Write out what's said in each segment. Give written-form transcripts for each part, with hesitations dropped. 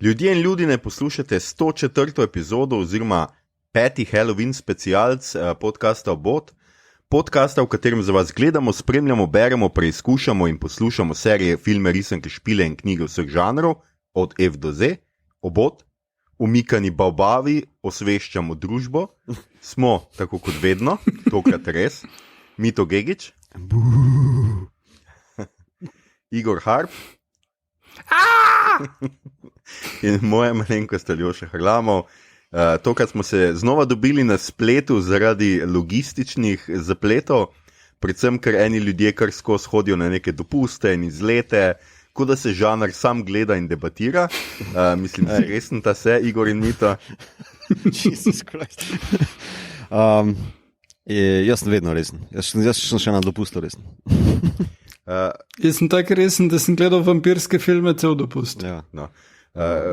Ljudje in ljudine, poslušate 104. epizodo oziroma 5. Halloween specialc podcasta Obot. Podcasta, v katerem za vas gledamo, spremljamo, beremo, preizkušamo in poslušamo serije, filme, risanke, špile in knjige vseh žanrov, od F do Z. Obot, umikani baobavi, osveščamo družbo. Smo, tako kot vedno, tokrat res, Mito Gegić, Igor Harp in moja malenkost Aljoša Harlamov. Tokrat smo se znova dobili na spletu zaradi logističnih zapletov, predvsem ker eni ljudje kar skozi hodijo na neke dopuste in izlete, kot da se žanr sam gleda in debatira. Mislim, da si resen ta se, Igor in Mito. Jesus Christ. Jaz sem vedno resen. Jaz sem še na dopustu resen. Jaz sem tako resen, da sem gledal vampirske filme cel dopust. Ja. No.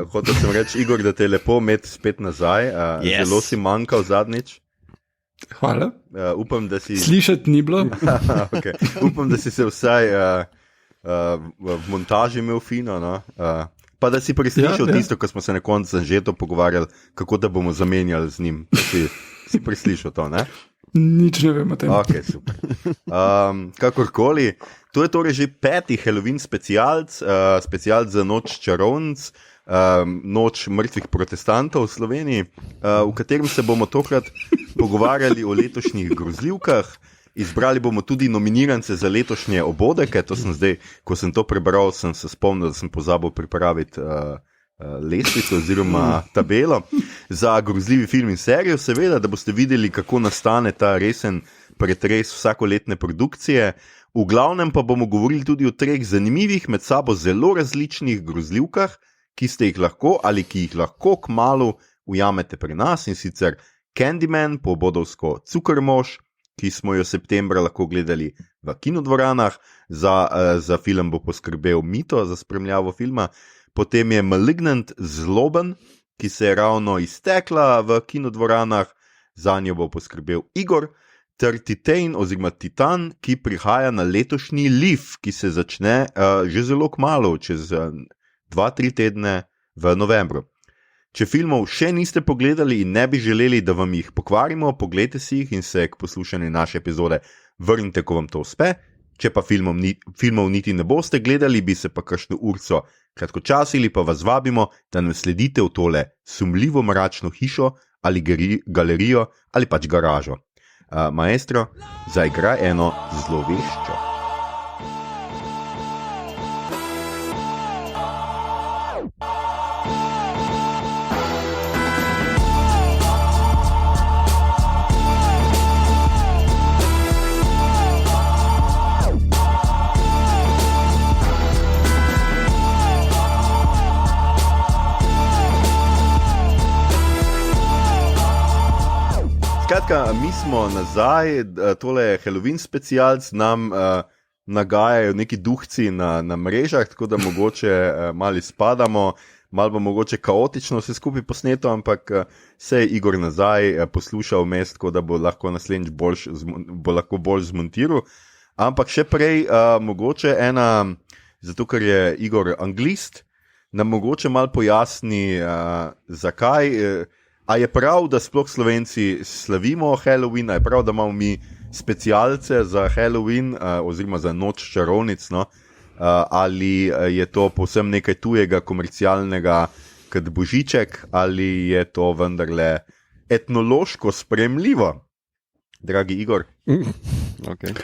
Hotel sem reči, Igor, da te je lepo imeti spet nazaj. Yes. Zelo si manjkal zadnjič. Hvala. Upam, da si... Slišati ni bilo. Okay. Upam, da si se vsaj v montaži imel fino, no? Pa da si preslišal tisto, ko smo se na koncu Anžeto pogovarjali, kako da bomo zamenjali z njim. Si preslišal to, ne? Nič ne vem o tem. Ok, super. Kakorkoli, to je torej že 5. Halloween specialc, specialc za noč čarovnic, noč mrtvih protestantov v Sloveniji, v katerem se bomo tokrat pogovarjali o letošnjih grozljivkah. Izbrali bomo tudi nominirance za letošnje obodeke. To sem zdaj, ko sem to prebral, sem se spomnil, da sem pozabil pripraviti lestvico oziroma tabelo za grozljivi film in serijo, seveda, da boste videli, kako nastane ta resen pretres vsakoletne produkcije. V glavnem pa bomo govorili tudi o 3 zanimivih, med sabo zelo različnih grozljivkah, ki ste jih lahko ali ki jih lahko kmalu ujamete pri nas, in sicer Candyman, po bodovsko Cukrmož, ki smo jo septembra lahko gledali v kinodvoranah, za film bo poskrbel Mito, za spremljavo filma. Potem je Malignant, Zloben, ki se je ravno iztekla v kinodvoranah, za njo bo poskrbel Igor, ter Titan oziroma Titan, ki prihaja na letošnji Liv, ki se začne že zelo kmalu, čez 2-3 tedne v novembru. Če filmov še niste pogledali in ne bi želeli, da vam jih pokvarimo, poglejte si jih in se k poslušanju naše epizode vrnite, ko vam to uspe. Če pa filmov niti ne boste gledali, bi se pa kakšno urco kratkočasili, pa vas vabimo, da nam sledite v tole sumljivo mračno hišo ali galerijo ali pač garažo. Maestro, zaigraj eno zloveščo. Skratka, mi smo nazaj, tole je Halloween specialc, nam nagajajo neki duhci na mrežah, tako da mogoče malo izpadamo, malo bo mogoče kaotično vse skupaj posneto, ampak se je Igor nazaj poslušal vmes, tako da bo lahko naslednjič bolj zmontiral. Ampak še prej mogoče zato ker je Igor anglist, nam mogoče malo pojasni, zakaj. A je prav, da sploh Slovenci slavimo Halloween, a je prav, da imamo mi specialce za Halloween oziroma za noč čarovnic, no? Ali je to povsem nekaj tujega, komercialnega kot božiček, ali je to vendarle etnološko spremljivo? Dragi Igor. Okay.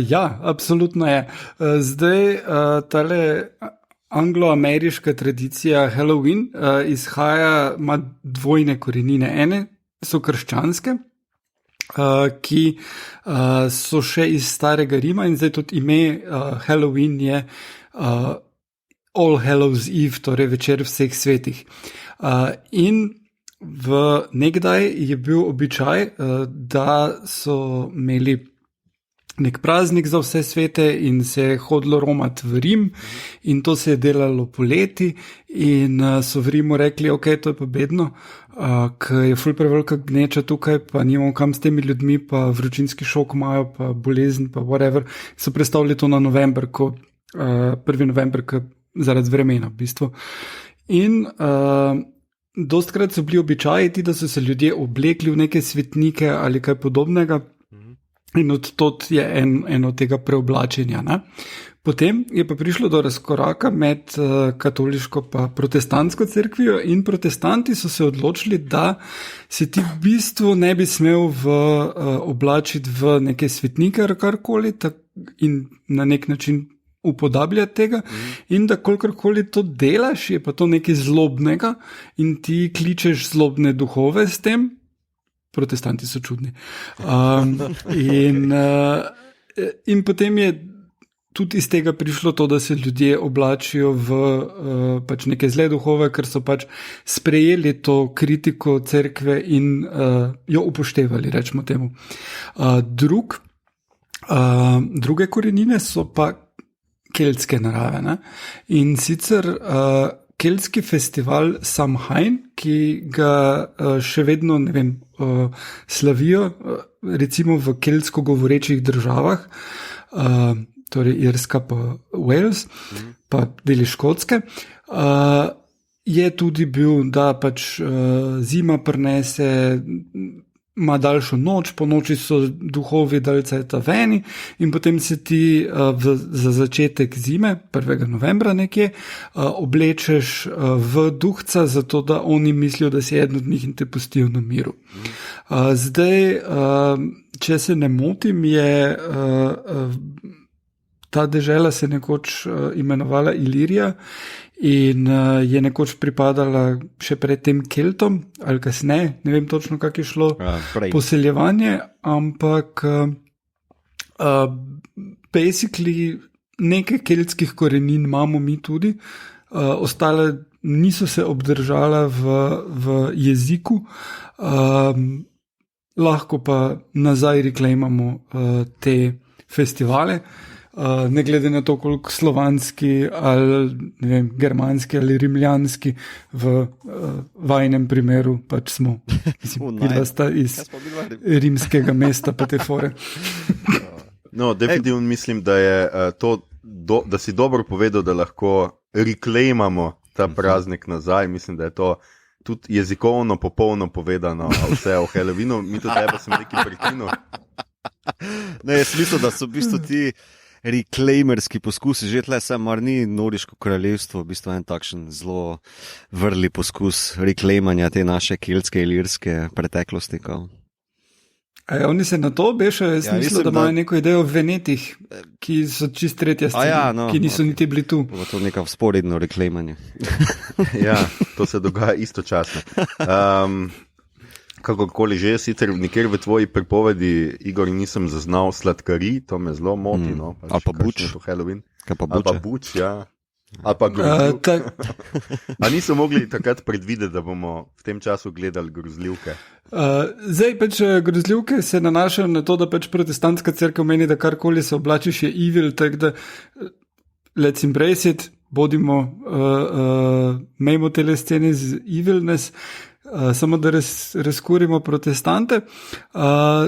Ja, absolutno je. Zdaj, tale anglo-ameriška tradicija Halloween ima dvojne korenine. Ene so krščanske, ki so še iz starega Rima, in zdaj tudi ime Halloween je All Hallows Eve, torej večer vseh svetih. In nekdaj je bil običaj, da so imeli nek praznik za vse svete in se je hodilo romati v Rim, in to se je delalo poleti, in so v Rimu rekli, ok, to je pa bedno, ker je ful prevelika gneča tukaj, pa nimamo kam s temi ljudmi, pa vročinski šok imajo, pa bolezen, pa whatever. So prestavili to na november, 1. november, zaradi vremena v bistvu. In dostkrat so bili običaji ti, da so se ljudje oblekli v neke svetnike ali kaj podobnega, in od tod je eno tega preoblačenja. Ne? Potem je pa prišlo do razkoraka med katoliško in protestantsko cerkvijo, in protestanti so se odločili, da se ti v bistvu ne bi smel oblačiti v neke svetnike ali karkoli in na nek način upodabljati tega, in da kolikorkoli to delaš, je pa to nekaj zlobnega in ti kličeš zlobne duhove s tem. Protestanti so čudni. In potem je tudi iz tega prišlo to, da se ljudje oblačijo v pač neke zle duhove, ker so pač sprejeli to kritiko cerkve in jo upoštevali, rečemo temu. Druge korenine so pa keltske narave. Ne? In sicer keltski festival Samhain, ki ga še vedno, ne vem, slavijo, recimo v keltsko govorečih državah, torej Irska pa Wales, pa deli Škotske, je tudi bil, da pač zima prinese, ima daljšo noč, po noči so duhovi dalceta veni in potem se ti za začetek zime, 1. novembra nekje, oblečeš v duhca, zato da oni mislijo, da si eden od njih in te pustijo na miru. Zdaj, če se ne motim, je ta dežela se nekoč imenovala Ilirija in je nekoč pripadala še predtem Keltom, ali kasneje, ne vem točno, kako je šlo poseljevanje, ampak basically nekaj keltskih korenin imamo mi tudi, ostale niso se obdržala v jeziku, lahko pa nazaj reklejmamo te festivale, ne glede na to, koliko slovanski ali ne vem, germanski ali rimljanski v vajnem primeru pač smo. Vidva sta iz rimskega mesta pa te fore. No, definitivno mislim, da je to, da si dobro povedal, da lahko reklejmamo ta praznik nazaj. Mislim, da je to tudi jezikovno popolno povedano vse o Halloweenu. Mi to tebe sem nekaj prekinil. Ne, jaz mislim, da so v bistvu ti reclaimerski poskusi, že tle se mar ni Noriško kraljevstvo, v bistvu en takšen zelo vrli poskus reclaimanja te naše keltske in ilirske preteklosti. Oni se na to obešajo, jaz mislim, da imajo neko idejo v Venetih, ki so čist tretja scena, ki niso niti bili tu. To je neko vzporedno reclaimanje. Ja, to se dogaja istočasno. Kakorkoli že, sicer nikjer v tvoji pripovedi, Igor, nisem zaznal sladkari, to me zelo moti. Ali pa buč. Halloween. Ali pa buč, ja. Ali pa grozljivke. A niso mogli takrat predvideti, da bomo v tem času gledali grozljivke? Zdaj pač grozljivke se nanašajo na to, da pač protestantska cerkev meni, da karkoli se oblačiš je evil, tako da let's embrace it, bodimo, mejmo tele scene z evilness, samo da razkurimo protestante.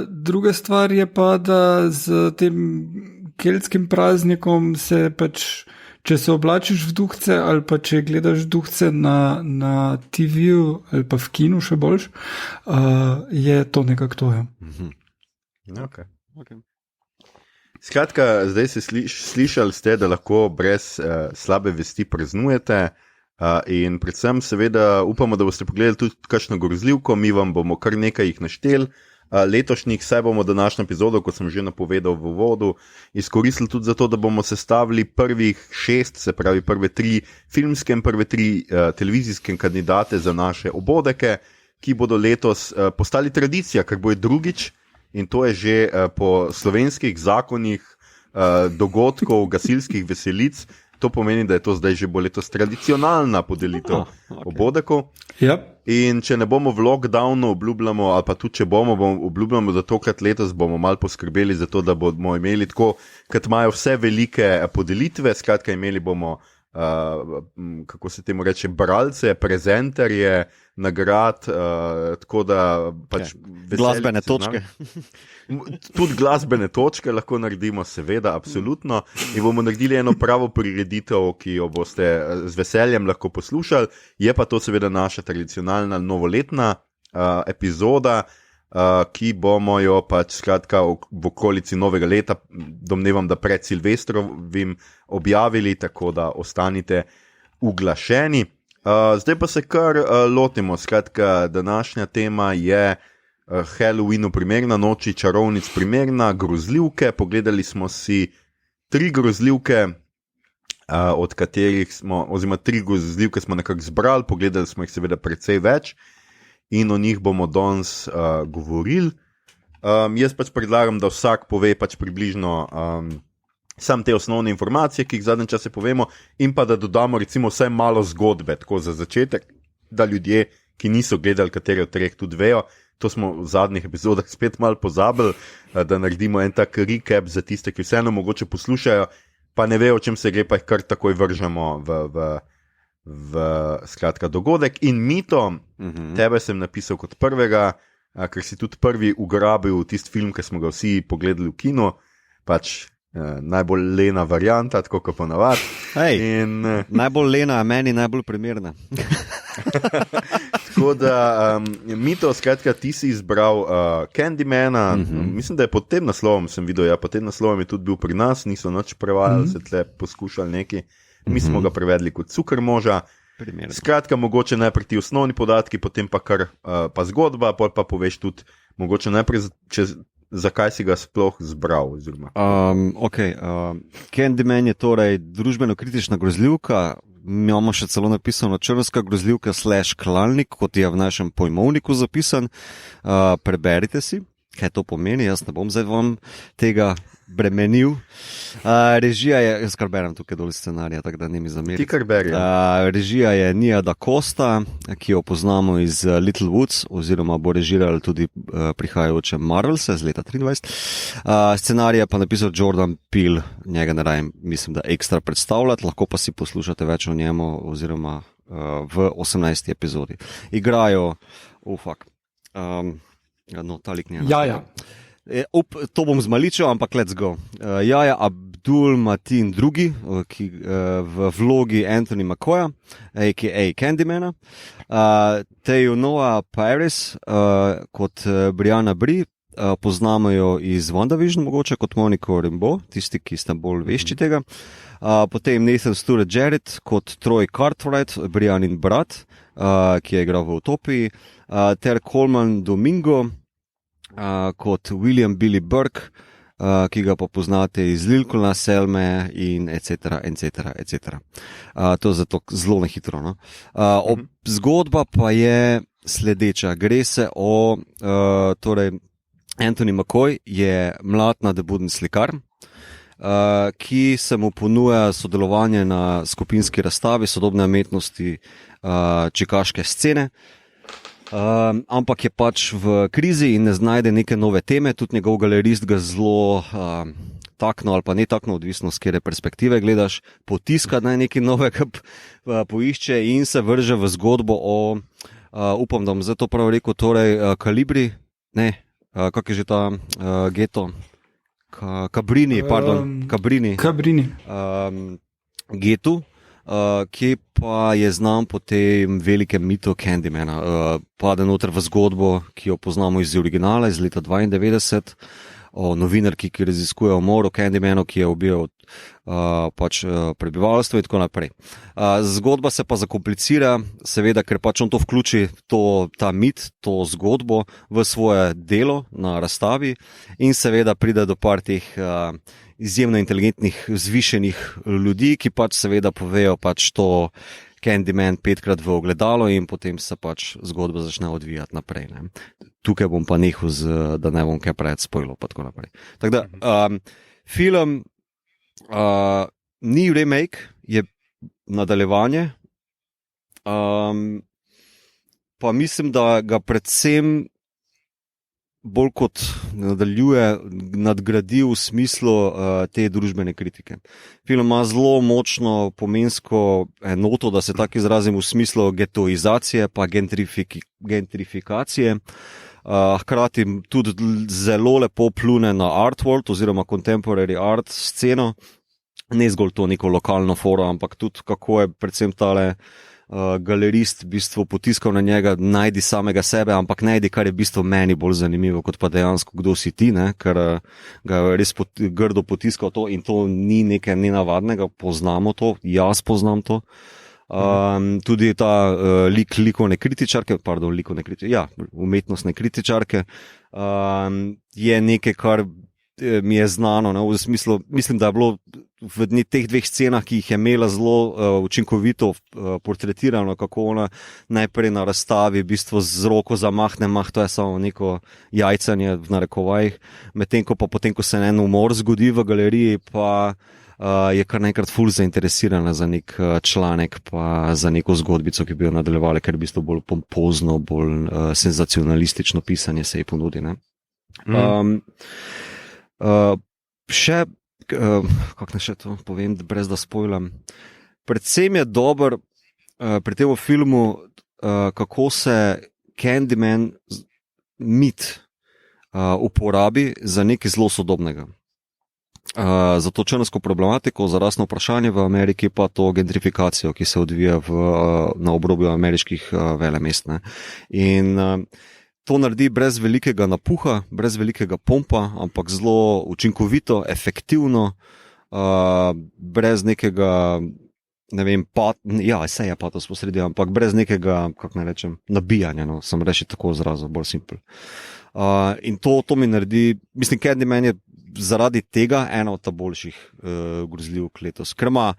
Druga stvar je pa, da z tem keltskim praznikom se pač, če se oblačiš v duhce ali pa če gledaš duhce na TV-ju ali pa v kinu še boljš, je to nekako to. Okay. Skratka, zdaj se slišali ste, da lahko brez slabe vesti praznujete. In predvsem seveda upamo, da boste pogledali tudi kakšno grozljivko, mi vam bomo kar nekaj jih naštel. Letošnjih, saj bomo današnjo epizodo, kot sem že napovedal v uvodu, izkoristili tudi zato, da bomo sestavili prvih 6, se pravi prve 3 filmske in prve 3 televizijske kandidate za naše obodeke, ki bodo letos postali tradicija, ker bo je drugič, in to je že po slovenskih zakonih dogodkov gasilskih veselic. To pomeni, da je to zdaj že bo letos tradicionalna podelitev obodekov. Yep. In če ne bomo v lockdownu, obljubljamo, ali pa tudi če obljubljamo, da tokrat letos bomo malo poskrbeli za to, da bomo imeli tako, kot imajo vse velike podelitve, skratka imeli bomo kako se temu reče, bralce, prezenterje, nagrad, tako da pač glasbene točke. Tudi glasbene točke lahko naredimo, seveda, absolutno. In bomo naredili eno pravo prireditev, ki jo boste z veseljem lahko poslušali. Je pa to seveda naša tradicionalna novoletna epizoda, ki bomo jo pač skratka v okolici novega leta, domnevam, da pred Silvestrovim objavili, tako da ostanite uglašeni. Zdaj pa se kar lotimo, skratka, današnja tema je Halloweenu primerna, Noči čarovnic primerna, grozljivke. Pogledali smo si 3 grozljivke, od katerih smo, oziroma 3 grozljivke smo nekako zbrali, pogledali smo jih seveda precej več in o njih bomo danes govorili. Jaz pač predlagam, da vsak pove pač približno sam te osnovne informacije, ki jih zadnje čase povemo, in pa da dodamo recimo vsaj malo zgodbe, tako za začetek, da ljudje, ki niso gledali katere od 3, tudi vejo. To smo v zadnjih epizodah spet malo pozabili, da naredimo en tak recap za tiste, ki vseeno mogoče poslušajo, pa ne vejo, o čem se gre, pa jih kar takoj vržemo v skratka dogodek. In Mito, tebe sem napisal kot prvega, ker si tudi prvi ugrabil tisti film, ki smo ga vsi pogledali v kinu, pač najbolj lena varianta, tako kot ponavadi. Najbolj lena, a meni najbolj primerna. Tako da, Mito, skratka, ti si izbral Candymana, mislim, da je pod tem naslovom, sem videl, pod tem naslovom je tudi bil pri nas, niso nič prevajali, se tle poskušali neki, mi smo ga prevedli kot Cukrmoža. Skratka, mogoče najprej ti osnovni podatki, potem pa kar pa zgodba, pol pa poveš tudi, mogoče najprej zakaj si ga sploh zbral? Candyman je torej družbeno-kritična grozljivka, imamo še celo napisano črnska grozljivka / klalnik, kot je v našem pojmovniku zapisan. Preberite si, kaj to pomeni, jaz ne bom zdaj vam tega bremenil. Režija je, jaz kar berem tukaj dol scenarija, tako da ne mi zamerite. Ti kar beri. Režija je Nia Da Costa, ki jo poznamo iz Little Woods, oziroma bo režirala tudi prihajajoče Marvelse z leta 23. Scenarij je pa napisal Jordan Peele, njega ne rajem, mislim, da ekstra predstavljati, lahko pa si poslušate več o njemu, oziroma v 18. epizodi. Igrajo, talik njena. Ja. To bom zmaličil, ampak let's go. Jaja Abdul-Mateen II, ki v vlogi Anthony McCoya, a.k.a. Candymana. Teju Noah Paris kot Brianna Bree, poznamo jo iz WandaVision, mogoče kot Moniko Rambeau, tisti, ki ste bolj vešči tega. Potem Nathan Stewart Jarrett kot Troy Cartwright, Briannin brat, ki je igral v Utopiji. Ter Coleman Domingo kot William Billy Burke, ki ga pa poznate iz Lincolna, Selme in etc. To je zato zelo nehitro. No? Zgodba pa je sledeča. Gre se o, torej Anthony McCoy je mlad nadebuden slikar, ki se mu ponuja sodelovanje na skupinski razstavi sodobne umetnosti čikaške scene. Ampak je pač v krizi in ne znajde neke nove teme, tudi njegov galerist ga zelo takno ali pa ne takno, odvisno z kere perspektive gledaš, potiska naj nekaj novega poišče in se vrže v zgodbo o, upam, da bom zdaj to prav rekel, torej Kalibri, ne, kak je že ta geto, Kabrini, getu, ki pa je znan po tem velikem mitu Candymana. Pade noter v zgodbo, ki jo poznamo iz originala, iz leta 92, o novinarki, ki raziskuje umor o Candymanu, ki je ubil prebivalstvo in tako naprej. Zgodba se pa zakomplicira, seveda, ker pač on to vključi, ta mit, to zgodbo v svoje delo na razstavi in seveda pride do par teh izjemno inteligentnih, vzvišenih ljudi, ki pač seveda povejo pač to Candyman 5-krat v ogledalo in potem se pač zgodba začne odvijati naprej. Ne. Tukaj bom pa nehal, da ne bom kaj preveč spojilo, pa tako naprej. Tako da, film ni remake, je nadaljevanje, pa mislim, da ga predvsem bolj kot nadgradi v smislu te družbene kritike. Film ima zelo močno pomensko enoto, da se tako izrazim, v smislu getoizacije pa gentrifikacije. Hkrati tudi zelo lepo plune na art world oziroma contemporary art sceno. Ne zgolj to neko lokalno foro, ampak tudi kako je predvsem tale galerist v bistvu potiskal na njega, najdi samega sebe, ampak najdi, kar je v bistvu meni bolj zanimivo, kot pa dejansko kdo si ti, ne? Ker ga je res grdo potiskal to in to ni nekaj nenavadnega, poznamo to, jaz poznam to. Tudi ta umetnostne kritičarke je nekaj, kar mi je znano, ne, v smislu, mislim, da je bilo v teh dveh scenah, ki jih je imela zelo učinkovito portretirano, kako ona najprej na razstavi v bistvu z roko zamahne, to je samo neko jajcanje v narekovajih, medtem ko pa potem, ko se en umor zgodi v galeriji, pa je kar naenkrat ful zainteresirana za nek članek, pa za neko zgodbico, ki bi jo nadaljevali, ker je v bistvu bolj pompozno, bolj senzacionalistično pisanje se ji ponudi, ne. Še, kako ne še to povem, brez da spojlam, predvsem je dober pri tem filmu, kako se Candyman mit uporabi za nekaj zelo sodobnega. Za to črnsko problematiko, za rasno vprašanje v Ameriki, pa to gentrifikacijo, ki se odvija na obrobju ameriških velemest, ne. In to naredi brez velikega napuha, brez velikega pompa, ampak zelo učinkovito, efektivno, brez nekega, ne vem, saj je patos posredi, ampak brez nekega, kako naj rečem, nabijanja, no, sem reči tako izrazil, bolj simpel. In to mi naredi, mislim, Candyman je zaradi tega ena od ta boljših grozljivk letos, ker ima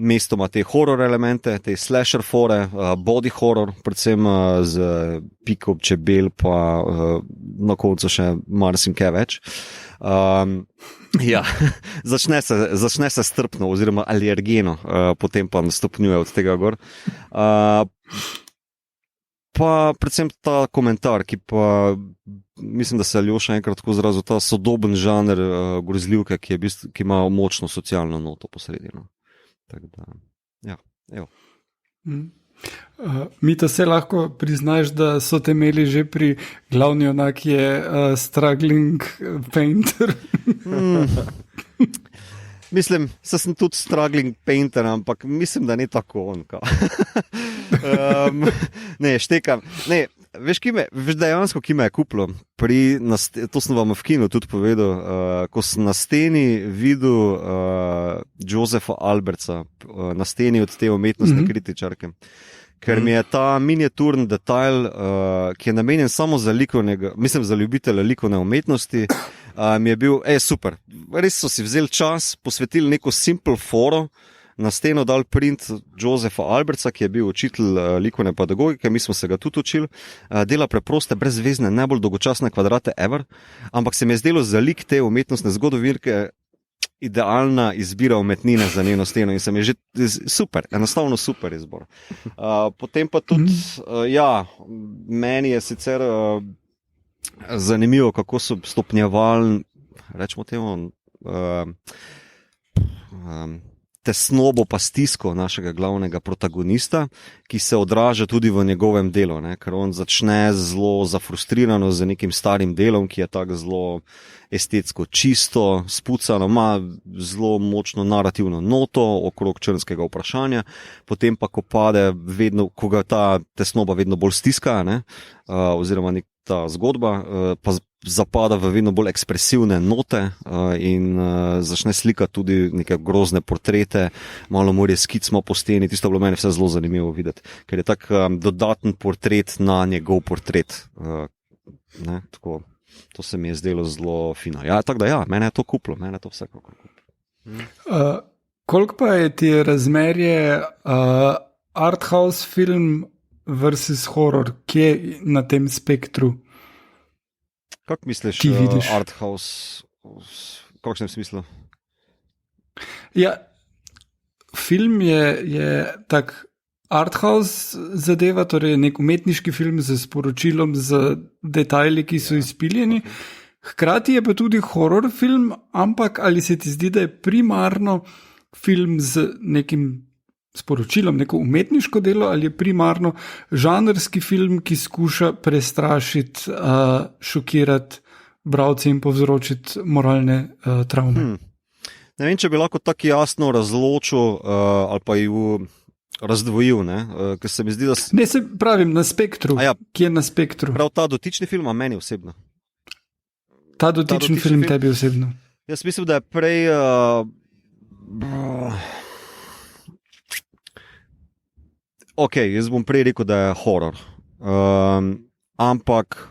mestoma te horror elemente, te slasher fore, body horror, predvsem z piko čebel, pa na koncu še marsikaj več. Ja, začne se strpno oziroma alergeno, potem pa stopnjuje od tega gor. Pa predvsem ta komentar, ki pa mislim, da se Aljoša enkrat tako izrazil, ta sodoben žanr grozljivke, ki ima močno socialno noto posredino. Tako da, ja, evo. Mi to se lahko priznaš, da so te imeli že pri glavni onak je struggling painter. Mislim, sem tudi struggling painter, ampak mislim, da ni tako on. Ne, štekam. Ne, veš dejansko, ki me je kupilo? To sem vam v kinu tudi povedal, ko sem na steni videl Josepha Albertsa, na steni od te umetnostne kritičarke. Ker mi je ta miniaturni detajl, ki je namenjen samo za za ljubitelja likovne umetnosti, mi je bil super. Res so si vzeli čas, posvetili neko simple foro, na steno dal print Josepha Albertsa, ki je bil učitelj likovne pedagogike, mi smo se ga tudi učili, dela preproste, brezvezne, najbolj dolgočasne kvadrate ever, ampak se mi je zdelo za lik te umetnostne zgodovinke idealna izbira umetnine za njeno steno in se mi je že super, enostavno super izbor. Potem pa tudi, meni je sicer zanimivo, kako so stopnjevali, rečemo temu, tesnobo pa stisko našega glavnega protagonista, ki se odraža tudi v njegovem delu, ne? Ker on začne zelo zafrustrirano z nekim starim delom, ki je tako zelo estetsko čisto, spucano, ima zelo močno narativno noto okrog črnskega vprašanja, potem pa, ko ga ta tesnoba vedno bolj stiska, ne? Oziroma ta zgodba, pa zapada v vedno bolj ekspresivne note in začne slikati tudi neke grozne portrete, malo morje skicmo po steni, tisto je bilo meni vse zelo zanimivo videti, ker je tak dodaten portret na njegov portret. Ne, tako, to se mi je zdelo zelo fino. Ja, tako da mene je to kupilo, mene je to vsekakor kupilo. Koliko pa je ti razmerje arthouse film versus horror, kje na tem spektru? Kako misliš, arthouse, v kakšnem smislu? Ja, film je tak arthouse zadeva, torej nek umetniški film z sporočilom, z detajli, ki so izpiljeni. Hkrati je pa tudi horror film, ampak ali se ti zdi, da je primarno film z nekim sporočilom, neko umetniško delo, ali je primarno žanrski film, ki skuša prestrašiti, šokirati bralce in povzročiti moralne travme? Ne vem, če bi lahko tako jasno razločil ali pa ju razdvojil, ker se mi zdi, da... Ne, se pravim, na spektru, ki je na spektru. Prav ta dotični film, a meni osebno. Ta dotični film tebi osebno. Jaz mislim, da je prej... Ok, jaz bom prej rekel, da je horror. Ampak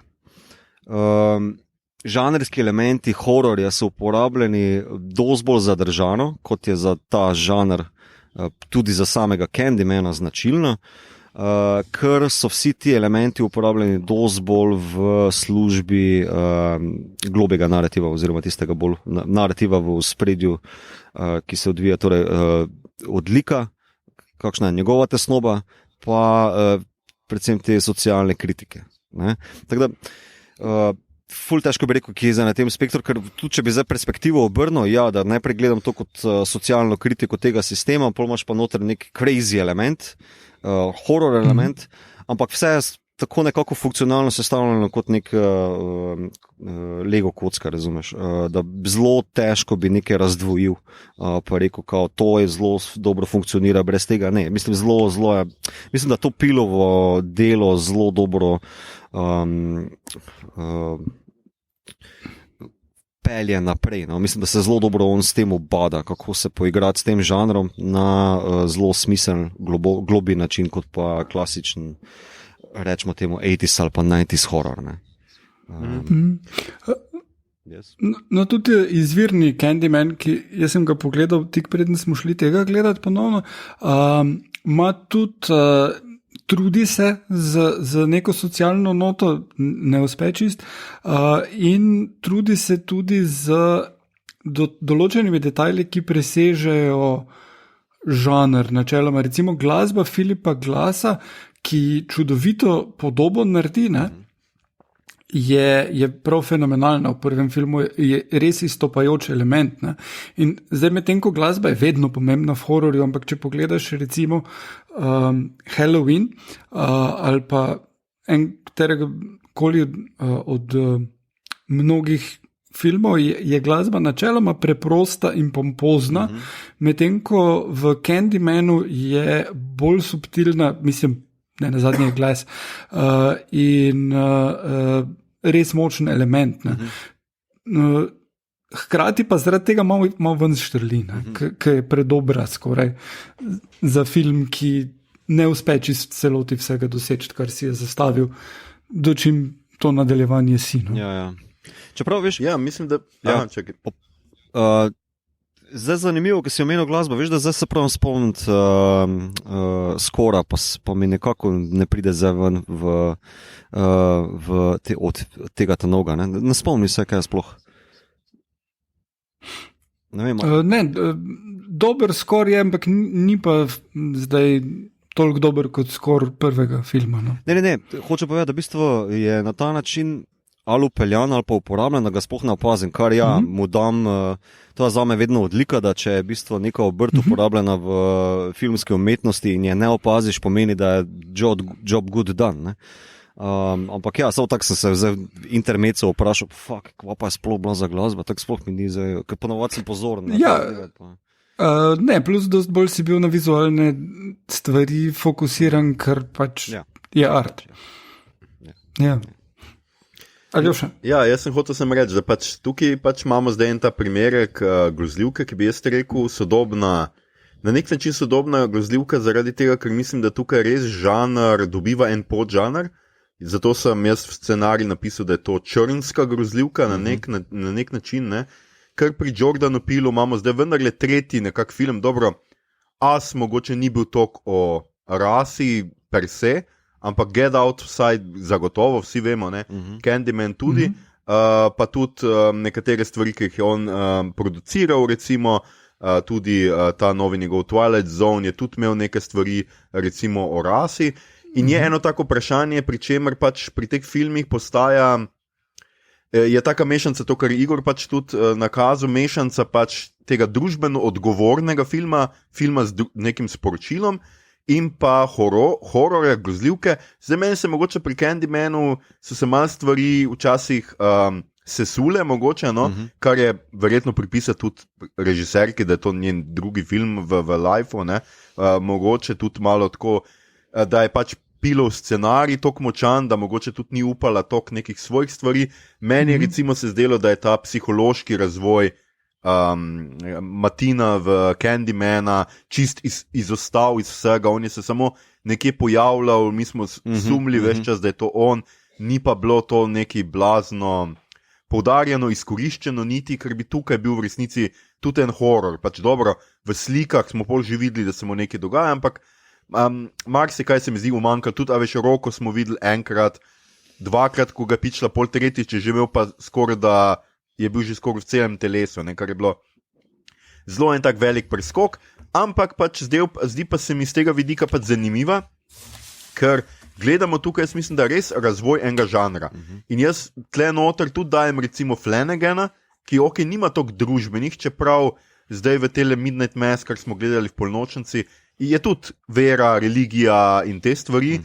žanrski elementi horrorja so uporabljeni dosti bolj zadržano, kot je za ta žanr tudi za samega Candymana značilno, ker so vsi ti elementi uporabljeni dosti bolj v službi globega narativa oziroma tistega bolj narativa v ospredju, ki se odvija torej odlika, kakšna je njegova tesnoba, pa predvsem te socialne kritike. Tako da ful težko bi rekel, ki je na tem spektru, ker tudi če bi zdaj perspektivo obrnil, da najprej gledam to kot socialno kritiko tega sistema, pol imaš pa noter nek crazy element, horror element, ampak vse je tako nekako funkcionalno sestavljeno kot nek Lego kocka, razumeš, da zelo težko bi nekaj razdvojil, pa rekel, kao, to je zelo dobro funkcionira brez tega, ne, mislim, mislim, da to Peelovo delo zelo dobro pelje naprej. No? Mislim, da se zelo dobro on s tem obada, kako se poigrati s tem žanrom na zelo smiseln, globi način, kot pa klasičen, rečemo temu 80s ali pa 90s horror. Yes. No, tudi izvirni Candyman, ki jaz sem ga pogledal tik preden smo šli tega gledati ponovno, ima tudi trudi se z neko socialno noto, ne uspe čist, in trudi se tudi z določenimi detajli, ki presežejo žanr načeloma. Recimo glasba Philipa Glassa, ki čudovito podobo naredi, ne? Je prav fenomenalna. V prvem filmu je res izstopajoč element. Ne? In zdaj medtem, ko glasba je vedno pomembna v hororju, ampak če pogledaš recimo Halloween ali pa katerega koli od mnogih filmov, je glasba načeloma preprosta in pompozna, medtem ko v Candymanu je bolj subtilna, mislim, ne nazadnje je glas, in res močen element. Hkrati pa zaradi tega malo ven štrli, ki je predobra skoraj za film, ki ne uspe čist celoti vsega doseči, kar si je zastavil, dočim to nadaljevanje si. No? Ja. Čeprav, veš, mislim, da... čakaj. Zdaj zanimivo, ker si omenil glasbo, veš, da zdaj se pravim spomniti skora, pa mi nekako ne pride zdaj ven od tega tanoga. Ne spomni se, kaj je sploh. Ne vem. Dober skor je, ampak ni pa zdaj toliko dober kot skor prvega filma. No? Ne, hoče povedati, da v bistvu je na ta način ali upeljan ali pa uporabljen, da ga sploh ne opazim, kar mu dam, to je zame vedno odlika, da če je v bistvu neka obrt uporabljena v filmski umetnosti in je ne opaziš, pomeni, da je job good done. Ampak samo tako sem se zdaj intermezzo vprašal, kva pa je sploh bila za glasba, tako sploh mi ni zdaj, ker ponovadi sem pozoren. Ne, plus dosti bolj si bil na vizualne stvari fokusiran, ker pač je art. Ja. Jaz sem hotel reči, da tukaj imamo zdaj ta primerek grozljivke, ki bi jaz rekel sodobna, na nek način sodobna grozljivka, zaradi tega, ker mislim, da tukaj res žanr dobiva en podžanr. Zato sem jaz v scenarij napisal, da je to črnska grozljivka na nek način. Ne? Ker pri Jordanu Peelu imamo zdaj vendarle tretji nekak film, dobro, As mogoče ni bil toliko o rasi per se, ampak Get Out vsaj zagotovo, vsi vemo, ne? Candyman tudi, pa tudi nekatere stvari, ki jih je on produciral, recimo tudi ta novi njegov Twilight Zone je tudi imel neke stvari, recimo o rasi. In je eno tako vprašanje, pri čemer pač pri teh filmih postaja, je taka mešanca, to, kar Igor pač tudi nakazal, mešanca pač tega družbeno odgovornega filma z nekim sporočilom in pa hororja, grozljivke. Zdaj meni se mogoče pri Candymanu so se malo stvari včasih sesule, mogoče, no? Kar je verjetno pripisati tudi režiserki, da je to njen drugi film v lifeu, mogoče tudi malo tako, da je pač pilov scenarij toliko močan, da mogoče tudi ni upala toliko nekih svojih stvari. Meni je recimo se zdelo, da je ta psihološki razvoj Martina v Candymana čist izostal iz vsega, on je se samo nekje pojavljal, mi smo sumili več čas, da je to on, ni pa bilo to neki blazno poudarjeno, izkoriščeno niti, ker bi tukaj bil v resnici tudi en horor. Pač dobro, v slikah smo pol že videli, da se mu nekaj dogaja, ampak marsikaj se mi zdi umanjkalo, tudi veš, Roko smo videli enkrat, dvakrat, ko ga pičla, pol tretjič je živel pa skoraj da je bil že skoraj v celem telesu, kar je bilo zelo en tak velik preskok, ampak pač zdi pa se mi z tega vidika pač zanimiva, ker gledamo tukaj, jaz mislim, da res razvoj enega žanra. In jaz tle noter tudi dajem recimo Flanagana, ki nima toliko družbenih, čeprav zdaj v tele Midnight Mass, kar smo gledali v Polnočnici, je tudi vera, religija in te stvari,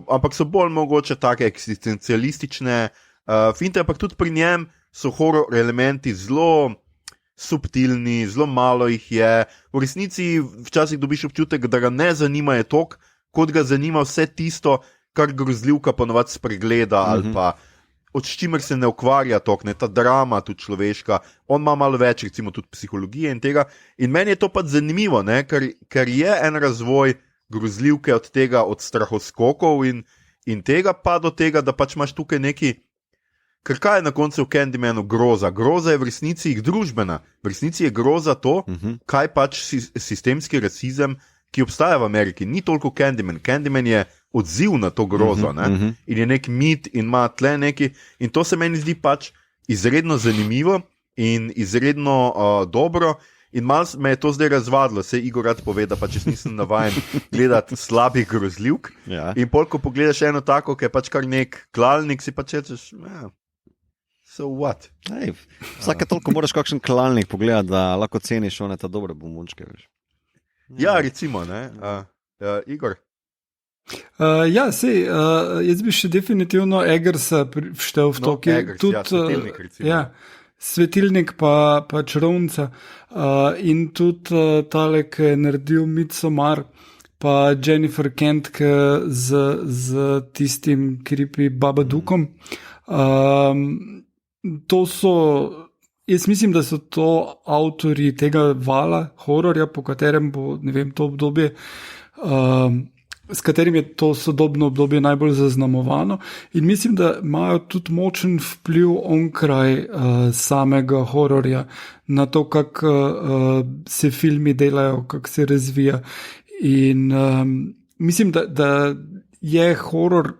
ampak so bolj mogoče take eksistencialistične finte, ampak tudi pri njem so horror elementi zelo subtilni, zelo malo jih je. V resnici včasih dobiš občutek, da ga ne zanima je toliko, kot ga zanima vse tisto, kar grozljivka ponovadi spregleda ali pa od čimer se ne ukvarja toliko, ta drama tudi človeška, on ima malo več recimo tudi psihologije in tega. In meni je to pač zanimivo, ker je en razvoj grozljivke od tega, od strahoskokov in tega pa do tega, da pač imaš tukaj neki. Ker kaj je na koncu v Candymanu groza? Groza je v resnici družbena. V resnici je groza to, kaj pač sistemski rasizem, ki obstaja v Ameriki, ni toliko Candyman. Candyman je odziv na to grozo, in je nek mit in ima tle neki. In to se meni zdi pač izredno zanimivo in izredno dobro. In malo me je to zdaj razvadilo, se Igor rad pove, da pač jaz nisem navajen gledati slabih grozljivk. Ja. In pol, ko pogledaš eno tako, ki je pač kar nek klalnik, si pač rečeš, so what? Hey, vsake toliko moraš kakšen klalnik pogledati, da lahko ceniš one ta dobre bombončke, veš. Ja, recimo, Igor. Jaz bi še definitivno Eggersa vštel v to, ki je tudi svetilnik, recimo. Svetilnik pa čarovnica in tudi tale, ki je naredil Midsommar, pa Jennifer Kent z tistim creepy Babadookom. To so, jaz mislim, da so to avtorji tega vala hororja, po katerem bo, ne vem, to obdobje, s katerim je to sodobno obdobje najbolj zaznamovano, in mislim, da imajo tudi močen vpliv onkraj samega hororja na to, kako se filmi delajo, kako se razvija. In mislim, da je horor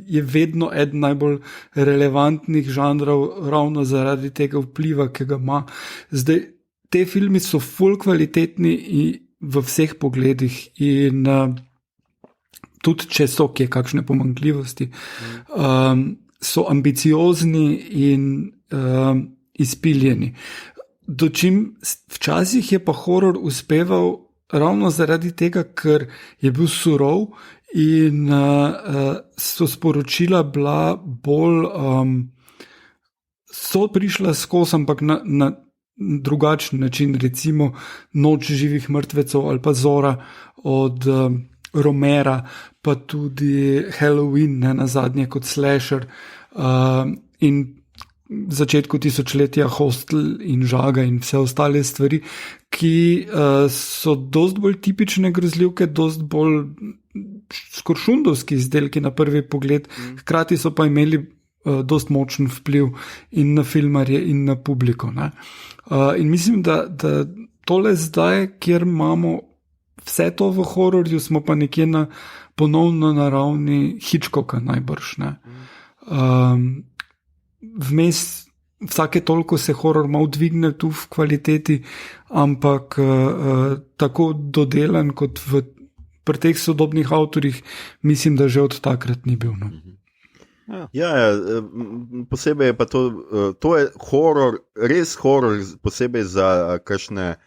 je vedno eden najbolj relevantnih žanrov ravno zaradi tega vpliva, ki ga ima. Zdaj, te filmi so ful kvalitetni v vseh pogledih in tudi če so kje kakšne pomanjkljivosti, so ambiciozni in izpiljeni. Dočim včasih je pa horor uspeval ravno zaradi tega, ker je bil surov in so sporočila bila bolj, so prišla skozi, ampak na drugačen način, recimo Noč živih mrtvecev ali pa Zora od Romera, pa tudi Halloween, na zadnje kot slasher, in v začetku tisočletja Hostel in Žaga in vse ostale stvari, ki so dost bolj tipične grozljivke, dost bolj skoršundovski izdelki na prvi pogled, hkrati so pa imeli dost močen vpliv in na filmarje in na publiko. In mislim, da tole zdaj, kjer imamo vse to v hororju, smo pa nekje ponovno na ravni Hitchcocka najbrž. Vmes vsake toliko se horor malo dvigne tu v kvaliteti, ampak tako dodelan kot pri teh sodobnih avtorjih, mislim, da že od takrat ni bil. No. Ja, posebej je pa to je horor, res horor, posebej za kakšne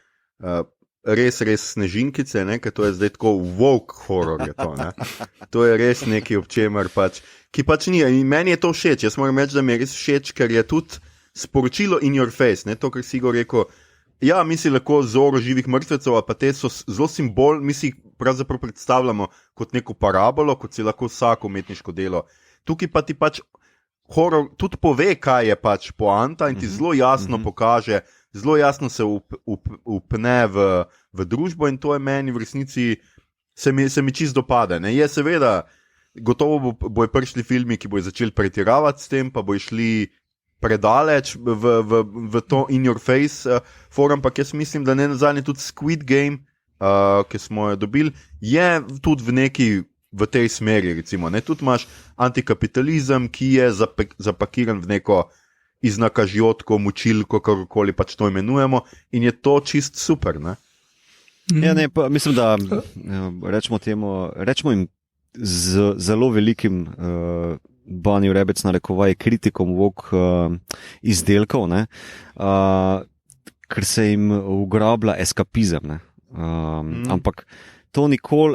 res snežinkice, ker to je zdaj tako woke horor. Je to, ne? To je res nekaj, ob čemer pač, ki pač ni. In meni je to všeč, jaz moram reči, da mi je res všeč, ker je tudi sporočilo in your face, ne? To, kar si Igor rekel. Ja, mi si lahko Zoro živih mrtvecev, pa te so zelo simbol, mi si pravzaprav predstavljamo kot neko parabolo, kot si lahko vsako umetniško delo. Tukaj pa ti pač horor tudi pove, kaj je pač poanta in ti zelo jasno pokaže, zelo jasno se upne v družbo in to je meni v resnici, se mi čisto dopade. Ne? Je seveda, gotovo bojo prišli filmi, ki bojo začeli pretiravati s tem, pa bojo šli predaleč v to in your face forum, ampak jaz mislim, da ne nazadnje tudi Squid Game, ki smo jo dobili, je tudi v neki v tej smeri, recimo. Ne? Tudi imaš antikapitalizem, ki je zapakiran v neko iznakažjotko, mučilko, kakorkoli pač to imenujemo in je to čist super. Ne? Ja, ne, pa mislim, da rečemo jim z zelo velikim Bunny Rabbits narekovaj kritikom woke izdelkov, ne? Ker se jim ugrablja eskapizem. Ne? Ampak to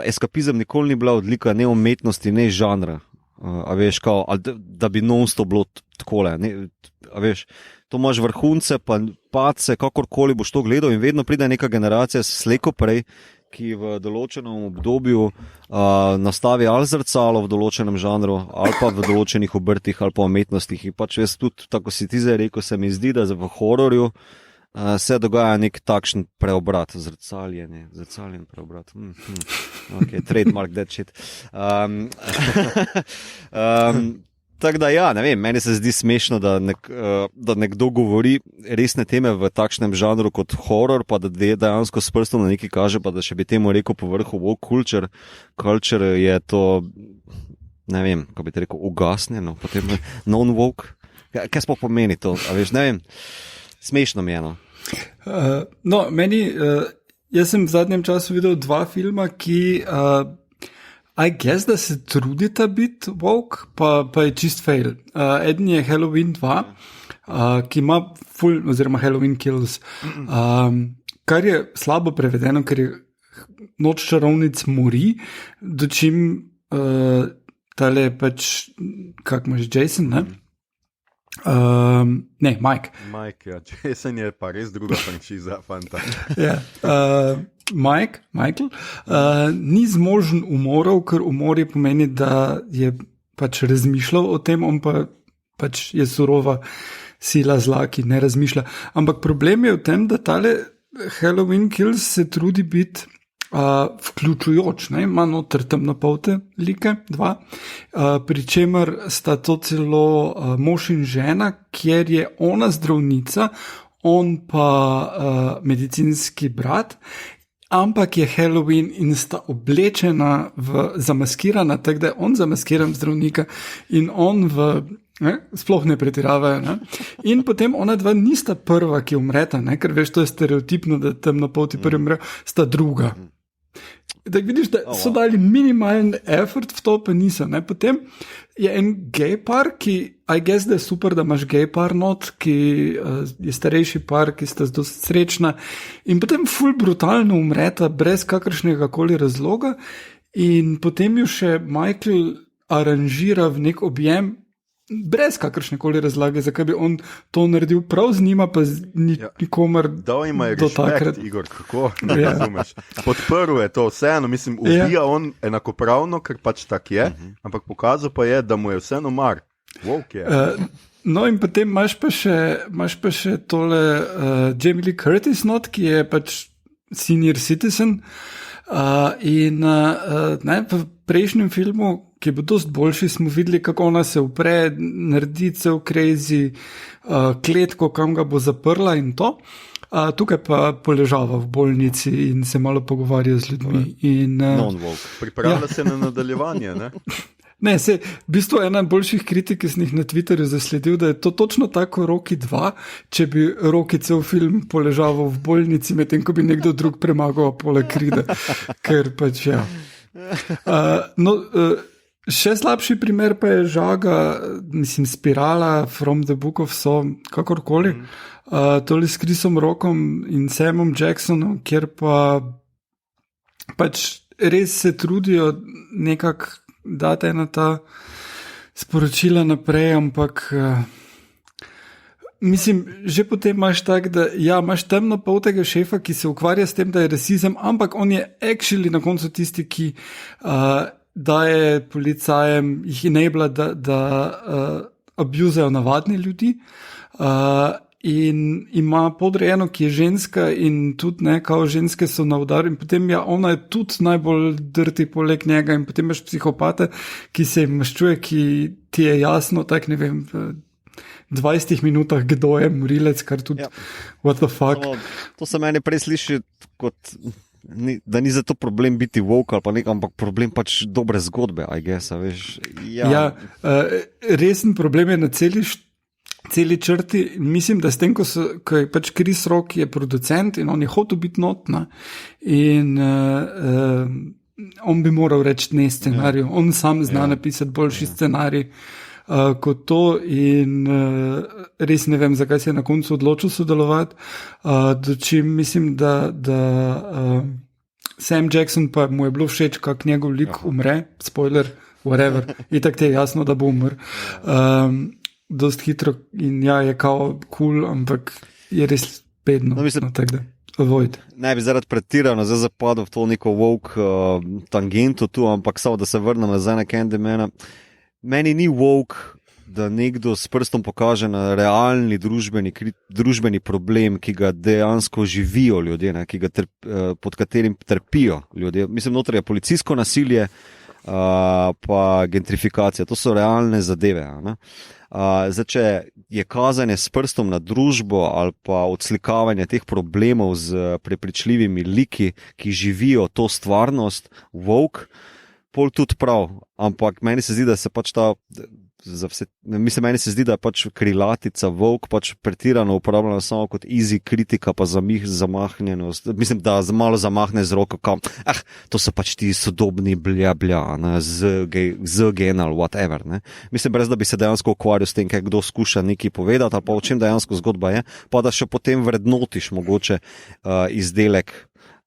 eskapizem nikoli ni bila odlika ne umetnosti, ne žanra. A veš, kao, da bi non-stop bilo takole. A veš, to imaš vrhunce, pa padce, kakorkoli boš to gledal in vedno pride neka generacija slejko prej, ki v določenem obdobju nastavi ali zrcalo v določenem žanru, ali pa v določenih obrtih, ali pa umetnostih. In pač jaz tudi, tako si ti zdaj rekel, se mi zdi, da v hororju se dogaja nek takšen preobrat, zrcaljen preobrat. Ok, trademark that shit. Tako da ja, ne vem, meni se zdi smešno, da nekdo govori resne teme v takšnem žanru kot horor, pa da dejansko s prstom na nekaj kaže, pa da še bi temu rekel po vrhu woke culture. Culture je to, ne vem, kako bi te rekel, ugasnjeno, potem non-woke. Kaj sploh pomeni to? A veš, ne vem, smešno mi je, no. No, meni, jaz sem v zadnjem času videl 2 filma, ki I guess, da se trudita biti woke, pa je čist fail. Eden je Halloween 2, ki ima oziroma Halloween Kills, kar je slabo prevedeno, ker je Noč čarovnic mori, dočim tale pač, kak imaš, Jason, ne? Ne, Mike. Mike, ja, Jason je pa res druga franšiza, fanta. Ja, Michael, ni zmožen umorov, ker umori pomeni, da je pač razmišljal o tem, on pa pač je surova sila zla, ki ne razmišlja. Ampak problem je v tem, da tale Halloween Kills se trudi biti vključujoč, ne? Ima noter temnopolte like, 2, pri čemer sta to celo mož in žena, kjer je ona zdravnica, on pa medicinski brat, ampak je Halloween in sta oblečena zamaskirana, tako da je on zamaskiran zdravnika in on sploh ne pretiravajo. Ne? In potem ona 2 nista prva, ki umreta, ne? Ker veš, to je stereotipno, da temnopolti prvi umrejo, sta druga. Da vidiš, da so dali minimalen effort v to, pa niso. Ne? Potem je en gay par, ki, I guess, da je super, da imaš gay par not, ki je starejši par, ki sta dosti srečna in potem ful brutalno umreta, brez kakršnega koli razloga in potem ju še Michael aranžira v nek objem, brez kakršne koli razlage, zakaj bi on to naredil prav z njima, pa nikomer dal ima je respekt, Igor, kako ne razumeš. Podprl je to vseeno, mislim, ubija on enakopravno, ker pač tak je, ampak pokazal pa je, da mu je vseeno mar. Woke je. No in potem imaš pa še tole Jamie Lee Curtis not, ki je pač senior citizen in v prejšnjem filmu, ki bo dost boljši, smo videli, kako ona se upre, naredi cel crazy kletko, kam ga bo zaprla in to. Tukaj pa poležava v bolnici in se malo pogovarja z ljudmi. Pripravlja se na nadaljevanje, ne? Ne, v bistvu ena boljših kritik, ki sem jih na Twitterju zasledil, da je to točno tako Rocky 2, če bi Rocky cel film poležal v bolnici, medtem ko bi nekdo drug premagal poleg krida, ker pač ja. Še slabši primer pa je žaga, mislim, Spirala, From the Book of Saw, kakorkoli, tole s Chrisom Rockom in Samom Jacksonom, kjer pač res se trudijo nekako dati ena ta sporočila naprej, ampak mislim, že potem imaš tak, da ja, imaš temnopoltega šefa, ki se ukvarja s tem, da je rasizem, ampak on je actually na koncu tisti, ki daje policajem, jih enabla, da abuzajo navadne ljudi. In ima podrejeno, ki je ženska in tudi ne, kao ženske so na udaru in potem ja, ona je tudi najbolj drti poleg njega in potem imaš psihopate, ki se jim maščuje, ki ti je jasno, tak ne vem, v 20 minutah, kdo je morilec, kar tudi what the fuck. To se meni prej sliši kot, da ni za to problem biti woke ali pa nekaj, ampak problem pač dobre zgodbe, I guess, veš. Ja, resen problem je na celi črti. Mislim, da s tem, ko je pač Chris Rock je producent in on je hotel biti notna in on bi moral reči ne scenariju. On sam zna napisati boljši scenarij kot to in res ne vem, zakaj se je na koncu odločil sodelovati. Dočim mislim, da Sam Jackson pa mu je bilo všeč, kak njegov lik umre, spoiler, whatever, itak te je jasno, da bo umr. Dost hitro in ja, je kao cool, ampak je res bedno. No, mislim, tako da, avoid. Ne bi zaradi pretirano zdaj zapadel v to neko woke tangento tu, ampak samo da se vrnem nazaj na Candymana. Meni ni woke, da nekdo s prstom pokaže na realni družbeni problem, ki ga dejansko živijo ljudje, ne, pod katerim trpijo ljudje. Mislim, noter je policijsko nasilje, pa gentrifikacija. To so realne zadeve, ne. Zdaj, če je kazanje s prstom na družbo ali pa odslikavanje teh problemov z prepričljivimi liki, ki živijo to stvarnost, woke, pol tudi prav, ampak meni se zdi, da se pač meni se zdi, da je pač krilatica woke pač pretirano uporabljena samo kot easy kritika, pa zamahnjenost. Mislim, da malo zamahne z roko, kao, to so pač ti sodobni blja, z gen ali whatever. Ne? Mislim, brez da bi se dejansko ukvarjal s tem, kaj kdo skuša nekaj povedati, ali pa o čem dejansko zgodba je, pa da še potem vrednotiš mogoče izdelek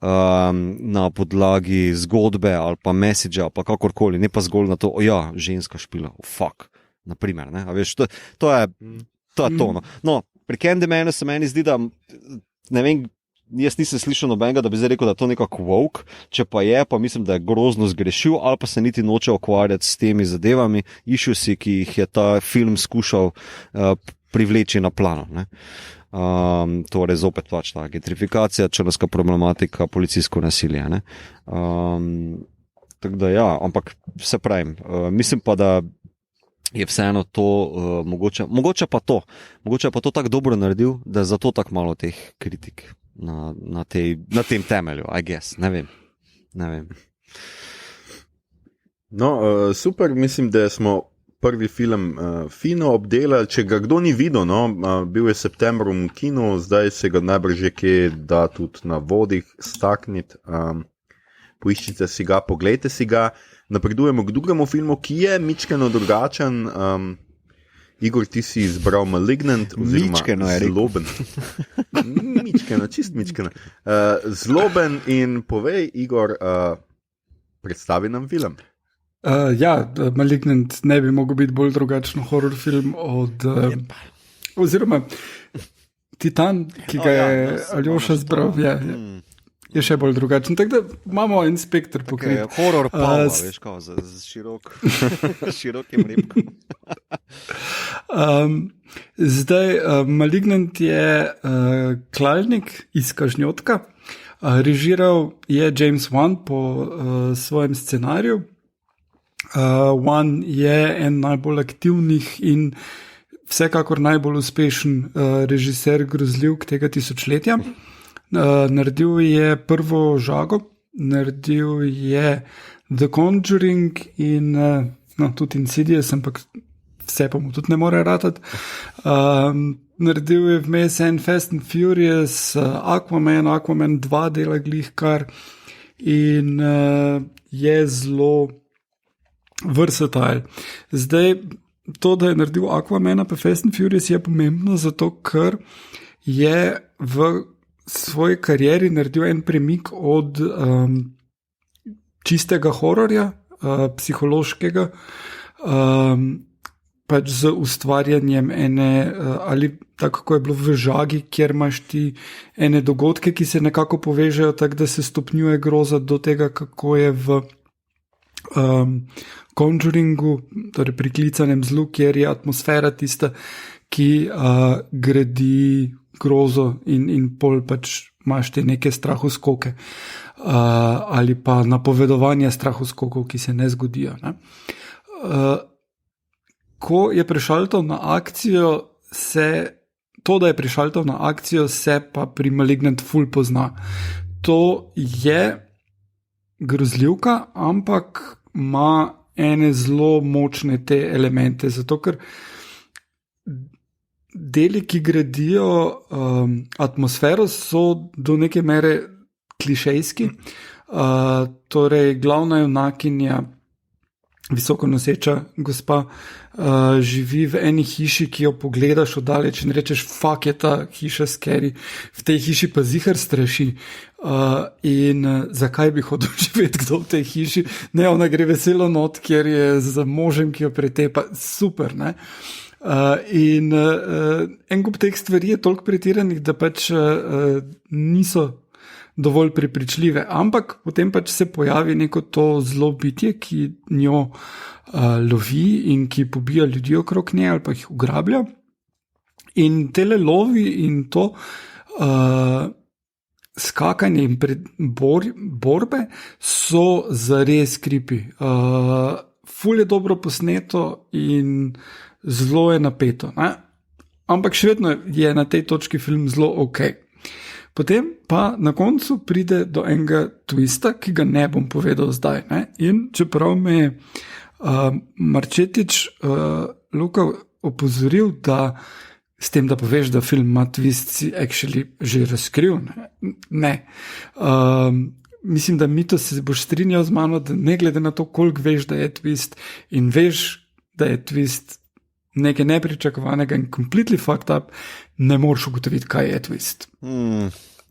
na podlagi zgodbe ali pa messagea, pa kakorkoli, ne pa zgolj na to, ženska špila, fuck. Naprimer, ne? A veš, to je to. No, pri Candymanu se meni zdi, da ne vem, jaz nisem slišal nobenega, da bi zdaj rekel, da je to nekako woke, če pa je, pa mislim, da je grozno zgrešil ali pa se niti noče ukvarjati s temi zadevami, issuesi, ki jih je ta film skušal privleči na plano. Ne? Torej zopet pač ta gentrifikacija, črnska problematika, policijsko nasilje. Ne? Tako da ja, ampak se pravim, mislim pa, da je vseeno to, mogoče pa to tako dobro naredil, da je zato tako malo teh kritik na tem temelju, I guess, ne vem. No, super, mislim, da smo prvi film fino obdelali, če ga kdo ni videl, no, bil je septembr v kinu, zdaj se ga najbrž že kje da tudi na vodih stakniti, poiščite si ga, poglejte si ga. Napredujemo k drugemu filmu, ki je mičkeno drugačen. Igor, ti si izbral Malignant, oziroma Zloben. Mičkeno, čist mičkeno. Zloben in povej, Igor, predstavi nam film. Malignant ne bi mogel biti bolj drugačen horror film od oziroma Titan, ki ga je Aljoša zbral. Je še bolj drugačen, tako da imamo inspektor pokrit. Horror pa, veš, kao, z širokim repkom. Zdaj, Malignant je Klalnik iz Kažnjotka, režiral je James Wan po svojem scenariju. Wan je en najbolj aktivnih in vsekakor najbolj uspešen režiser grozljivk tega tisočletja. Naredil je prvo žago, naredil je The Conjuring in no, tudi Insidious, ampak vse pa mu tudi ne more ratati. Naredil je vmes en Fast and Furious, Aquaman 2 dela glih kar in je zelo versatile. Zdaj, to, da je naredil Aquamana pa Fast and Furious je pomembno zato, ker je v svoji karieri naredil en premik od čistega hororja, psihološkega, pač z ustvarjanjem ene, ali tako kako je bilo v Žagi, kjer imaš ti ene dogodke, ki se nekako povežejo tako, da se stopnjuje groza do tega, kako je v Conjuringu, torej priklicanem zlu, kjer je atmosfera tista, ki gradi grozo in pol pač imaš te neke strahoskoke ali pa napovedovanje strahoskokov, ki se ne zgodijo. Ne? Ko je prišaltal na akcijo, to, da je prišaltal na akcijo, se pa pri Malignant ful pozna. To je grozljivka, ampak ima ene zelo močne te elemente, zato ker deli, ki gradijo atmosfero, so do neke mere klišejski. Torej, glavna junakinja, visoko noseča gospa, živi v eni hiši, ki jo pogledaš oddaleč in rečeš, fuck, je ta hiša scary, v tej hiši pa zihar straši. In zakaj bi hodil živeti kdo v tej hiši? Ne, ona gre veselo not, kjer je z možem, ki jo pretepa, super, ne? In en kup teh stvari je toliko pretiranih, da pač niso dovolj prepričljive, ampak potem pač se pojavi neko to zlo bitje, ki njo lovi in ki pobija ljudi okrog nje ali pa jih ugrablja. In tele lovi in to skakanje in borbe so zares creepy. Ful je dobro posneto in zelo je napeto. Ne? Ampak še vedno je na tej točki film zelo ok. Potem pa na koncu pride do enega twista, ki ga ne bom povedal zdaj. Ne? In čeprav me je Marčetič Luka opozoril, da s tem, da poveš, da film ima twist, si actually že razkril. Ne. Mislim, da Mito se boš strinjal z mano, da ne glede na to, koliko veš, da je twist in veš, da je twist nekaj nepričakovanega in completely fucked up, ne moreš ugotoviti, kaj je twist.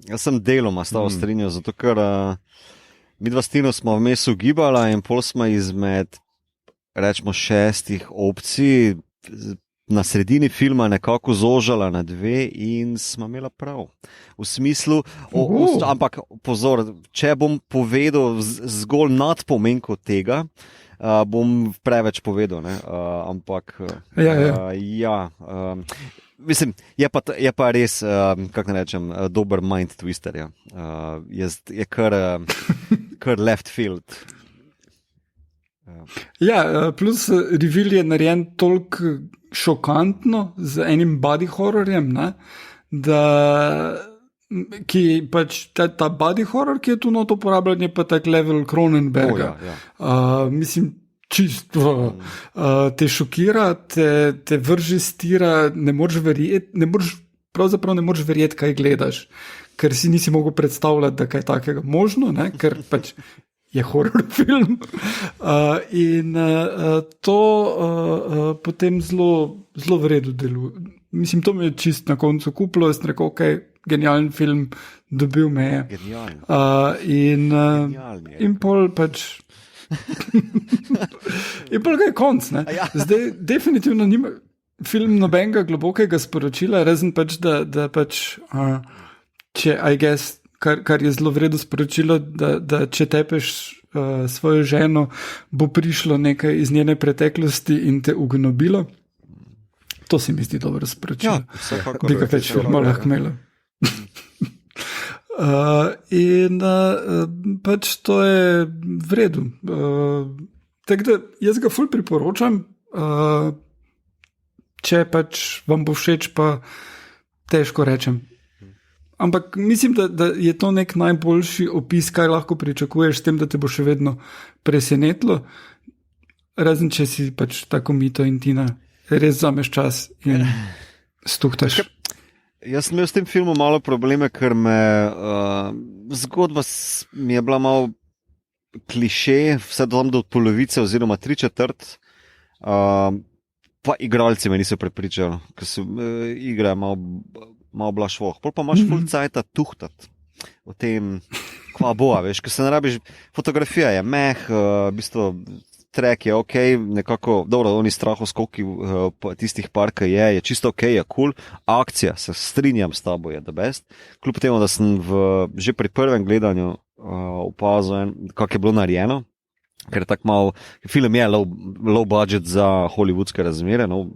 Jaz sem deloma stal strinjal, zato ker mi dva Stino smo vmes ugibala in pol smo izmed, rečemo, 6 opcij na sredini filma nekako zožala na 2 in smo imela prav. V smislu, ampak pozor, če bom povedal zgolj nadpomenko tega, bom preveč povedal, ne? Ampak mislim, je pa res, kako ne rečem, dober mind twister. Ja. Je kar left field. Ja, plus reveal je narejen toliko šokantno z enim body horrorjem, ne? Da ki pač ta body horror, ki je tu not uporabljen, je pa tak level Cronenberga. Mislim, čisto te šokira, te vrži stira, ne moreš verjeti, kaj gledaš, ker si nisi mogel predstavljati, da kaj takega možno, ne? Ker pač je horror film. In to potem zelo v redu deluje. Mislim, to mi je čist na koncu kupilo, jaz sem rekel, ok, genijalen film, dobil me je. In pol pač in pol ga je konc, ne. Zdaj definitivno nima film nobenega globokega sporočila, razen pač, da pač če, I guess, kar je zelo vredno sporočilo, da če tepeš svojo ženo, bo prišlo nekaj iz njene preteklosti in te ugnobilo. To se mi zdi dobro sporočilo. Bi ga več filmov lahko imelo. In pač to je v redu. Tako da jaz ga ful priporočam, če pač vam bo všeč, pa težko rečem. Ampak mislim, da je to nek najboljši opis, kaj lahko pričakuješ, s tem, da te bo še vedno presenetilo. razen če si pač tako mito in Tina, res zameš čas in stuhtaš. Jaz sem imel s tem filmom malo probleme, ker me zgodba mi je bila malo kliše, vse do polovice oziroma 3/4, pa igralci me niso prepričali, ker so igre malo bila švoh. Pol pa imaš full cajta tuhtat o tem, kva bo, veš, ker se ne rabiš, fotografija je v bistvu track je ok, nekako, dobro, oni strahoskoki tistih par, ki je čisto ok, je cool, akcija, se strinjam s tabo, je the best, kljub temu, da sem že pri prvem gledanju opazil, kako je bilo narejeno, ker je tako malo, film je low budget za hollywoodske razmere, no,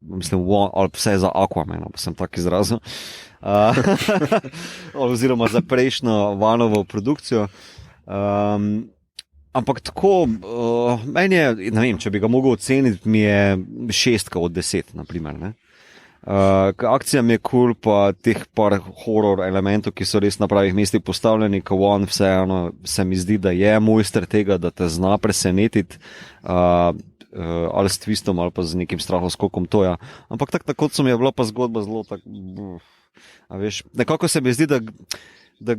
mislim, ali vse za Aquaman, pa sem tak izrazil, oziroma za prejšnjo Vanovo produkcijo. Ampak tako, meni je, ne vem, če bi ga mogel oceniti, mi je 6 od 10, naprimer, ne. Akcija mi je cool, pa teh par horror elementov, ki so res na pravih mestih postavljeni, ko on vseeno se mi zdi, da je mojster tega, da te zna presenetiti, ali s twistom, ali pa z nekim strahoskokom, to ja. Ampak tako so mi je bila pa zgodba zelo tako, a veš, nekako se mi zdi, da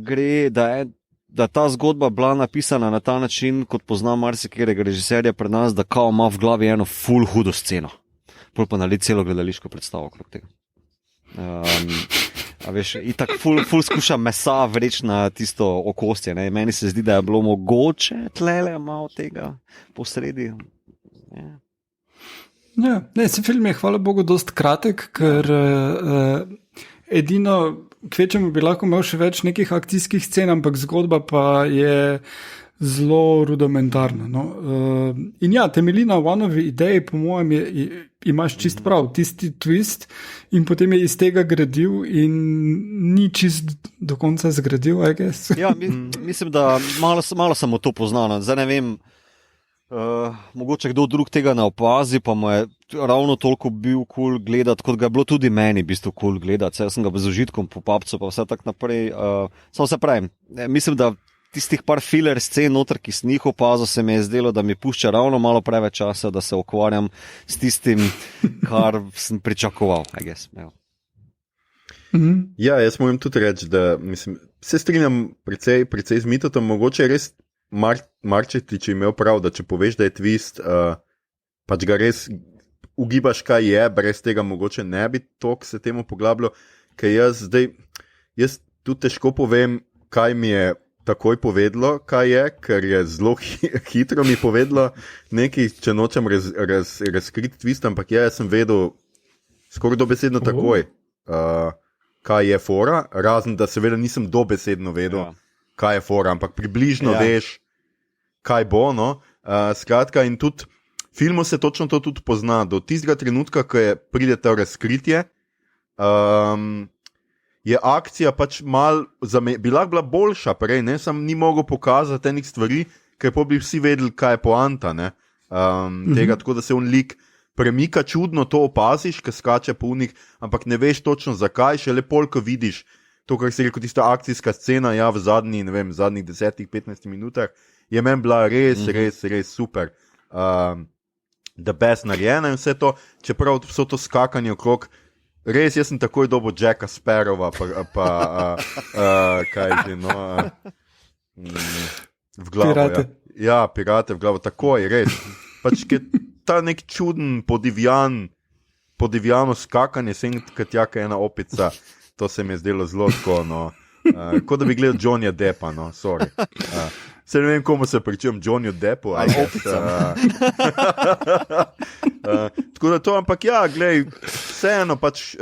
gre, da ta zgodba bila napisana na ta način, kot poznam marsikjerega režiserja pri nas, da kao ima v glavi eno full hudo sceno. Pol pa naredi celo gledališko predstavo okrog tega. A veš, itak full skuša mesa vreč na tisto okostje, ne. Meni se zdi, da je bilo mogoče tlele malo tega posredi. Ja, ne, se film je, hvala Bogu, dost kratek, ker edino, kvečemu bi lahko imel še več nekih akcijskih scen, ampak zgodba pa je zelo rudimentarna. No. In ja, temelji na Vanovi ideji, po mojem, imaš čist prav, tisti twist in potem je iz tega gradil in ni čist do konca zgradil, I guess. Ja, mislim, da malo sem to poznal. Zdaj ne vem, mogoče kdo drug tega ne opazi, pa mu je ravno toliko bil cool gledati, kot ga je bilo tudi meni v bistvu cool gledati. Jaz sem ga z užitkom po papcu, pa vse tak naprej. Samo se pravim, mislim, da tistih par filler scen noter, ki sem jih opazil, se mi je zdelo, da mi pušča ravno malo preveč časa, da se ukvarjam s tistim, kar sem pričakoval, I guess. Ja, jaz moram tudi reči, da mislim, se strinjam precej z Mitotom, mogoče res Marčetič je imel prav, da če poveš, da je twist, pač ga res ugibaš, kaj je, brez tega mogoče ne bi toliko se temu poglabljal, ker jaz tudi težko povem, kaj mi je takoj povedalo, kaj je, ker je zelo hitro mi povedalo nekaj, če nočem razkriti twist, ampak jaz sem vedel skoraj dobesedno takoj, kaj je fora, razen da seveda nisem dobesedno vedel, kaj je fora, ampak približno veš, kaj bo, no. Skratka, in tudi filmu se točno to tudi pozna. Do tistega trenutka, ko pride to razkritje, je akcija pač bila boljša prej, ne, sam ni mogel pokazati enih stvari, ker pa bi vsi vedeli, kaj je poanta, ne, tega, tako da se on lik premika čudno, to opaziš, ker skače po unih, ampak ne veš točno zakaj, šele pol, ko vidiš to, kar si rekel, tista akcijska scena, ja, v zadnjih 10-15 minutah, je meni bila res super. The best narejena in vse to, čeprav vso to skakanje okrog, res, jaz sem takoj dobil Jacka Sparrowa, kaj že, no, v glavo. Pirate. Ja, pirate v glavo, takoj, res. Pač, ta nek čuden, podivjano skakanje, sem kot jaka ena opica, to se mi je zdelo zelo tako, no, kot da bi gledal Johnnyja Deppa, no, sorry. Se ne vem, komu se pričujem, Johnnyju Deppu, ali opicam. Tako da to, ampak ja, glej, vseeno pač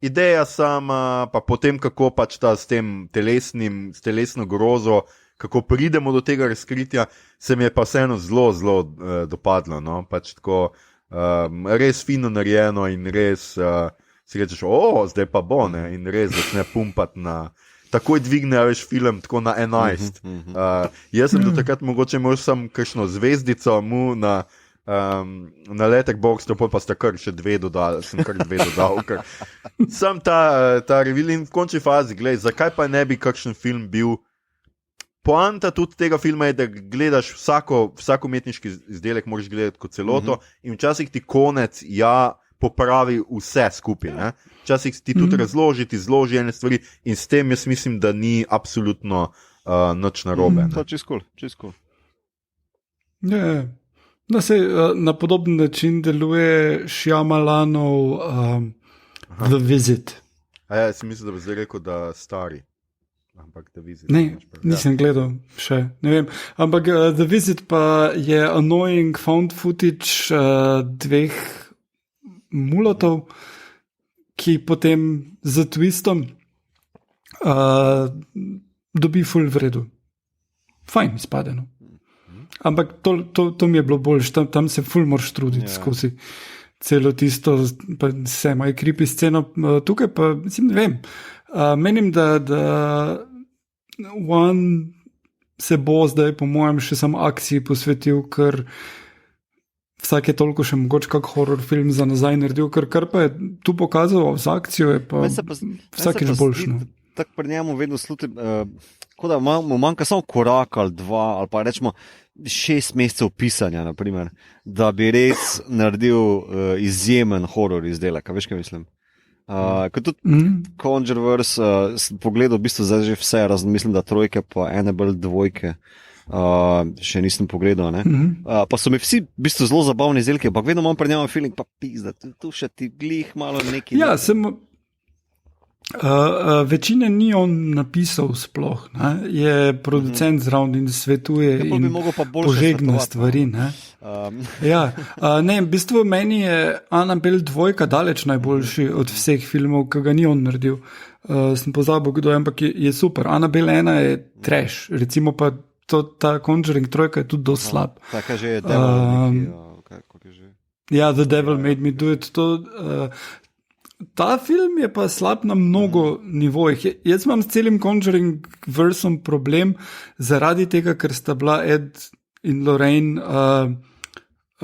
ideja sama, pa potem kako pač ta s tem telesno grozo, kako pridemo do tega razkritja, se mi je pa vseeno zelo dopadlo, no, pač tako res fino narejeno in res si rečeš, zdaj pa bo, ne, in res začne pumpati takoj dvigne, veš, film tako na 11. Jaz sem do takrat mogoče imel sam kakšno zvezdico mu na Letterboxdu, pa sta kar še 2 dodal, sem kar 2 dodal, ker sam ta reveal in v končni fazi, glej, zakaj pa ne bi kakšen film bil poanta tudi tega filma je, da gledaš vsak umetniški izdelek, moraš gledati kot celoto in včasih ti konec popravi vse skupaj. Ne? Včasih ti tudi razloži ene stvari in s tem jaz mislim, da ni absolutno nič narobe. To je čisto cool. Ja. No, na podoben način deluje Shyamalanov The Visit. Ja, si mislim, da bi zdaj rekel, da stari. Ampak The Visit. Ne, nisem gledal še, ne vem. Ampak The Visit pa je annoying found footage dveh mulotov, ki potem z twistom dobi full vredno. Fajn izpadeno. Ampak to mi je bilo boljše, tam se ful moraš truditi skozi celo tisto, pa vse maj creepy sceno. Tukaj pa, mislim, ne vem, menim, da One se bo zdaj, po mojem, še samo akciji posvetil, ker vsake toliko še mogoče kak horror film za nazaj naredil, kar pa je tu pokazal z akcijo, je pa vsakeč boljšno. Tako pri njemu vedno slutim, kot da mu manjka samo korak ali dva, ali pa rečemo 6 mesecev pisanja, naprimer, da bi res naredil izjemen horror izdelek. Veš, kaj mislim? Kot tudi Conjureverse, pogledal v bistvu zdaj že vse, mislim, da 3 pa Annabelle 2 še nisem pogledal. Pa so mi vsi v bistvu zelo zabavni izdelki, ampak vedno imam pri njemu feeling, pa pizda, tu še ti glih malo neki. Ja, večine ni on napisal sploh, ne? Je producent zraven in svetuje in požegna stvari. Ja, ne, v bistvu meni je Annabelle 2 daleč najboljši od vseh filmov, ki ga ni on naredil. Sem pozabil, kdo je, ampak je super. Annabelle 1 je trash, recimo pa ta Conjuring 3 je tudi dosti slab. Taka že je Devil, ja, The Devil Made Me Do It. Ta film je pa slab na mnogo nivojih. Jaz imam s celim Conjuring versom problem zaradi tega, ker sta bila Ed in Lorraine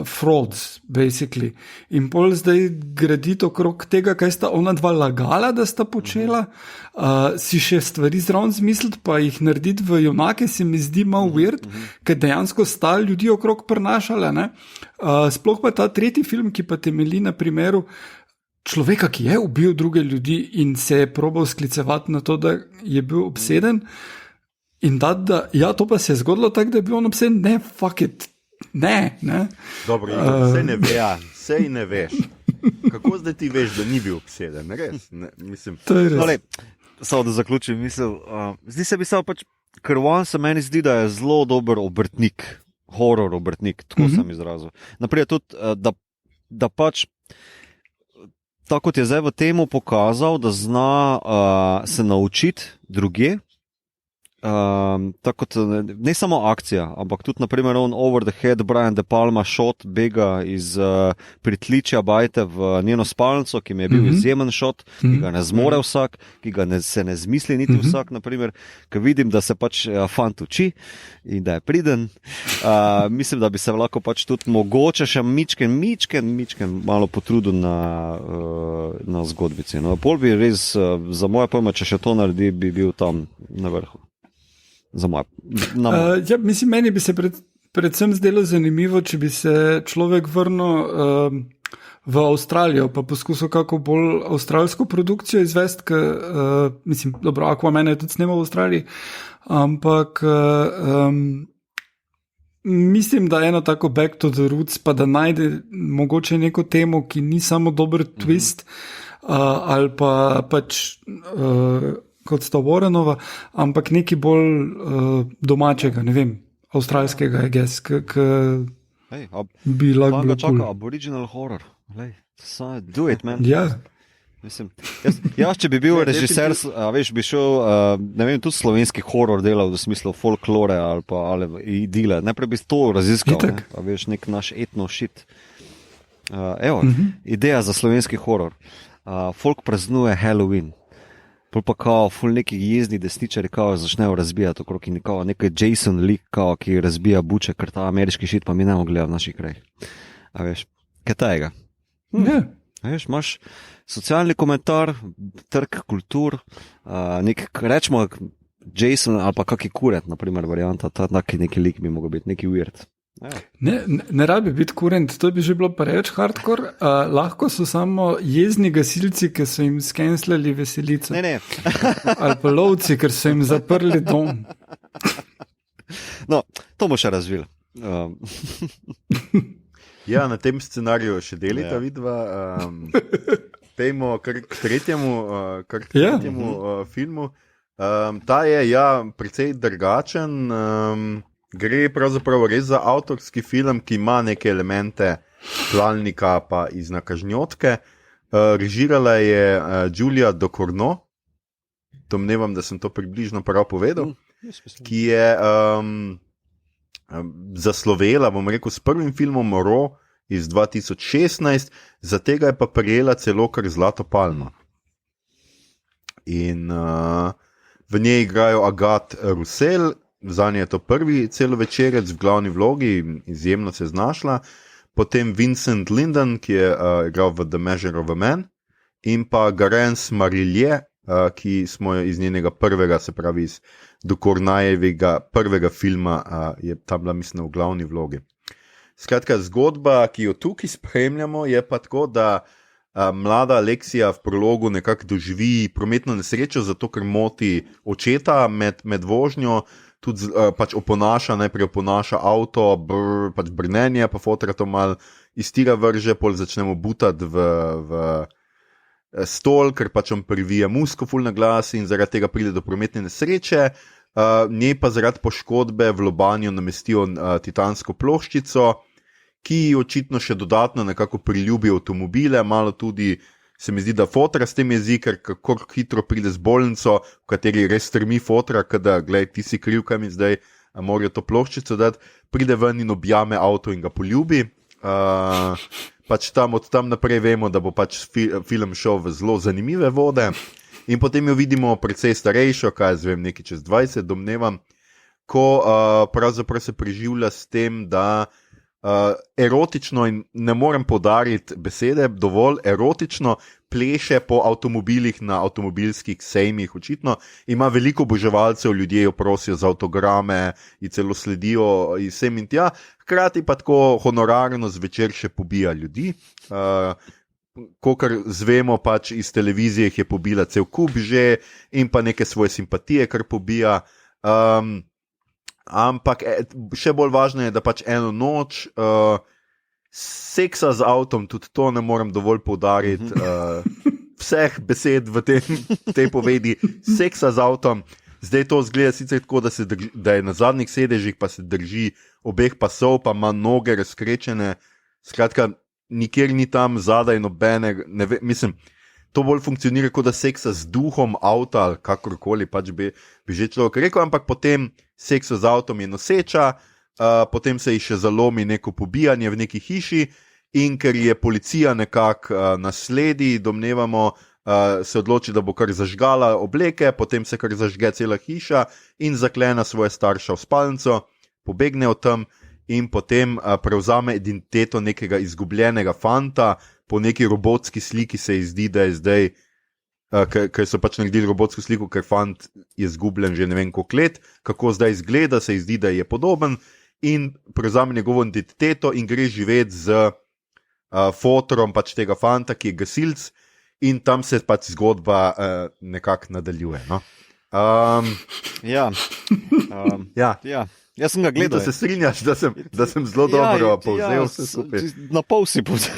frauds, basically. In pol zdaj graditi okrog tega, kaj sta ona dva lagala, da sta počela, si še stvari zraven zmisliti, pa jih narediti v junake, se mi zdi malo weird, ker dejansko sta ljudi okrog prinašala. Sploh pa ta tretji film, ki pa temelji na primeru človeka, ki je ubil druge ljudi in se je probal sklicevati na to, da je bil obseden in ja, to pa se je zgodilo tako, da je bil on obseden, ne, fuck it, ne. Dobro, sej ne veš. Kako zdaj ti veš, da ni bil obseden? Res, ne, mislim. To je res. Samo da zaključim misel. Zdi se mi samo pač, ker on se meni zdi, da je zelo dober obrtnik, horror obrtnik, tako sem izrazil. Naprej tudi, da pač tako kot je zdaj v temu pokazal, da zna se naučiti druge, tako kot ne samo akcija, ampak tudi naprimer on Over the Head, Brian De Palma shot bega iz pritličja bajte v njeno spalnico, ki mi je bil izjemen shot, ki ga ne zmore vsak, ki ga se ne zmisli niti vsak, naprimer, ker vidim, da se pač fant uči in da je priden. Mislim, da bi se lahko pač tudi mogoče še mičken malo potrudil na zgodbici. No, pol bi res, za moje pojma, če še to naredi, bi bil tam na vrhu. Ja, mislim, meni bi se predvsem zdelo zanimivo, če bi se človek vrnil v Avstralijo, pa poskusil kako bolj avstralsko produkcijo izvesti, ker, mislim, dobro, Aquaman je tudi snemal v Avstraliji, ampak mislim, da eno tako back to the roots, pa da najde mogoče neko temo, ki ni samo dober twist, ali pa pač kot sta Warrenova, ampak nekaj bolj domačega, ne vem, avstralskega, I guess, bi lahko bilo cool. Aboriginal horror. Do it, man. Ja. Mislim, jaz, če bi bil režiser, veš, bi šel, ne vem, tudi slovenski horror delal v smislu folklore ali idile. Najprej bi to raziskal, veš, nek naš etno shit. Ideja za slovenski horror. Folk praznuje Halloween. Pol pa kao, ful neki jezni desničari kao začnejo razbijati okrog in kao nekaj Jason Lee kao, ki razbija buče, ker ta ameriški šit pa mi ne gledamo v naših krajih. A veš, kaj tajega? A veš, imaš socialni komentar, trg kultur, rečemo Jason ali pa kaki kuret, naprimer, varianta, ta neki lik bi mogel biti, neki weird. Ja. Ne rabi biti kurent, to bi že bilo preveč hardcore. Lahko so samo jezni gasilci, ki so jim skenslali veselico. Ne. Ali pa lovci, ker so jim zaprli dom. No, to bo še razvil. Ja, na tem scenariju še delita vidva. Pejmo kar k tretjemu filmu. Ta je precej drugačen. Gre pravzaprav res za avtorski film, ki ima neke elemente klalnika pa iznakažnjotke. Režirala je Julia Ducournau, domnevam, da sem to približno prav povedal, ki je zaslovela, bom rekel, s prvim filmom Raw iz 2016, za tega je pa prejela celo kar zlato palmo. In v njej igrajo Agathe Roussel, zanje je to prvi celovečerec v glavni vlogi, izjemno se je znašla, potem Vincent Lindon, ki je igral v The Measure of a Man, in pa Garance Marillier, ki smo jo iz njenega prvega, se pravi iz Ducournauovega prvega filma, je tam bila, mislim, v glavni vlogi. Skratka, zgodba, ki jo tukaj spremljamo, je pa tako, da mlada Aleksija v prologu nekako doživi prometno nesrečo, zato ker moti očeta med vožnjo, tudi pač najprej oponaša avto, pač brnenje, pa fotra to mal iz tira vrže, pol začnemo butati v stol, ker pač on privija musko ful na glas in zaradi tega pride do prometne nesreče. Njej pa zaradi poškodbe v lobanjo namestijo titansko ploščico, ki očitno še dodatno nekako priljubi avtomobile, malo tudi se mi zdi, da fotra s tem jezi, ker kako hitro pride z bolnico, v kateri res strmi fotra, kada, glej, ti si kriv, kaj mi zdaj morajo to ploščico dati, pride ven in objame avto in ga poljubi. Pač od tam naprej vemo, da bo pač film šel v zelo zanimive vode in potem jo vidimo precej starejšo, kaj jaz vem, nekaj čez 20, domnevam, ko pravzaprav se preživlja s tem, da erotično, in ne morem poudariti besede, dovolj erotično pleše po avtomobilih na avtomobilskih sejmih, očitno ima veliko oboževalcev, ljudje jo prosijo za avtograme in celo sledijo iz sem in tja, hkrati pa tako honorarno zvečer še pobija ljudi. Kokar zvemo pač iz televizije, je pobila cel kup že in pa neke svoje simpatije, kar pobija. Ampak še bolj važno je, da pač eno noč seksa z avtom, tudi to ne morem dovolj poudariti, vseh besed v tej povedi, seksa z avtom. Zdaj to zgleda sicer tako, da je na zadnjih sedežih, pa se drži obeh pasov, pa ima noge razkrečene, skratka, nikjer ni tam zadaj nobene, mislim, to bolj funkcionira, kot da seksa z duhom avta, ali kakorkoli pač bi že človek rekel, ampak potem seksa z avtom je noseča, potem se ji še zalomi neko pobijanje v neki hiši in ker je policija nekako nasledi, domnevamo, se odloči, da bo kar zažgala obleke, potem se kar zažge cela hiša in zaklene svoje starša v spalnico, pobegne od tam in potem prevzame identiteto nekega izgubljenega fanta. Po neki robotski sliki se ji zdi, da je zdaj, ker so pač naredili robotsko sliko, ker fant je izgubljen že ne vem koliko let, kako zdaj izgleda, se ji zdi, da je podoben in prevzame njegovo identiteto in gre živeti z fotrom pač tega fanta, ki je gasilc, in tam se pač zgodba nekako nadaljuje. No? Ja. Jaz sem ga gledal. Da se strinjaš, da sem zelo dobro povzel vse skupaj. Na pol si povzel.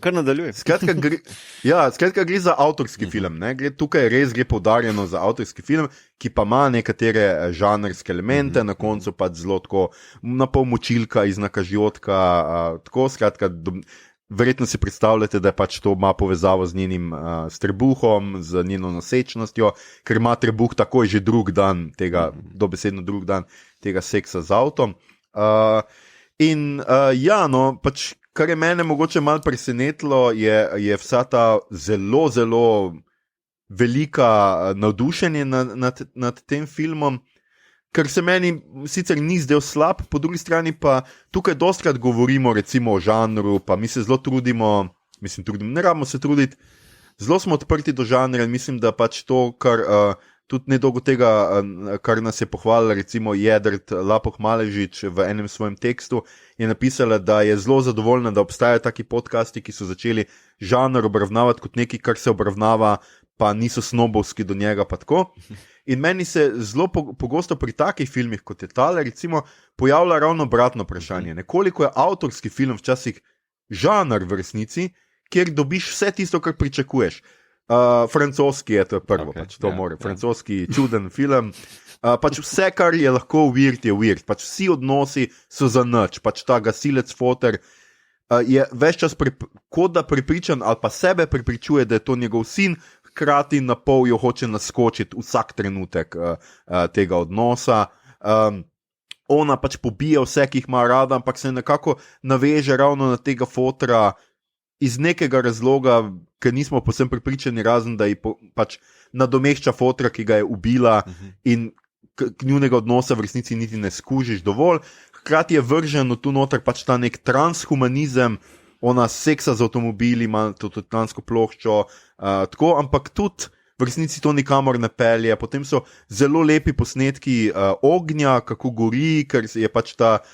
Kar nadaljuje. Skratka gre za avtorski film. Ne? Tukaj res gre poudarjeno za avtorski film, ki pa ima nekatere žanrske elemente, na koncu pa zelo tako napol močilka, iznakažjotka, tako skratka. Verjetno si predstavljate, da pač to ima povezavo z njenim trebuhom, z njeno nosečnostjo, ker ima trebuh takoj že drug dan tega, dobesedno drug dan tega seksa z avtom. Pač, kar je mene mogoče malo presenetilo, je vsa ta zelo, zelo velika navdušenje nad tem filmom, ker se meni sicer ni zdel slab, po drugi strani pa tukaj dostkrat govorimo recimo o žanru, pa mi se zelo trudimo, ne rabimo se truditi, zelo smo odprti do žanra in mislim, da pač to, kar tudi nedolgo tega, kar nas je pohvalila recimo Jedrt Lapoh Maležič v enem svojem tekstu, je napisala, da je zelo zadovoljna, da obstajajo taki podcasti, ki so začeli žanr obravnavati kot nekaj, kar se obravnava, pa niso snobovski do njega pa tako. In meni se zelo pogosto pri takih filmih, kot je tale, recimo, pojavlja ravno obratno vprašanje. Nekoliko je avtorski film včasih žanr v resnici, kjer dobiš vse tisto, kar pričakuješ. Francoski je to prvo, pač to more. Francoski čuden film. Pač vse, kar je lahko weird, je weird. Pač vsi odnosi so za nič. Pač ta gasilec foter je ves čas kot da prepričan ali pa sebe prepričuje, da je to njegov sin, hkrati na pol jo hoče naskočiti vsak trenutek tega odnosa. Ona pač pobije vse, ki jih ima rada, ampak se nekako naveže ravno na tega fotra iz nekega razloga, ker nismo posem prepričani, razen da ji pač nadomešča fotra, ki ga je ubila in njunega odnosa v resnici niti ne skužiš dovolj. Hkrati je vrženo tu noter pač ta nek transhumanizem, ona seksa z avtomobili, ima to tlansko ploščo, tako, ampak tudi v resnici to nikamor ne pelje. Potem so zelo lepi posnetki ognja, kako gori, ker je pač ta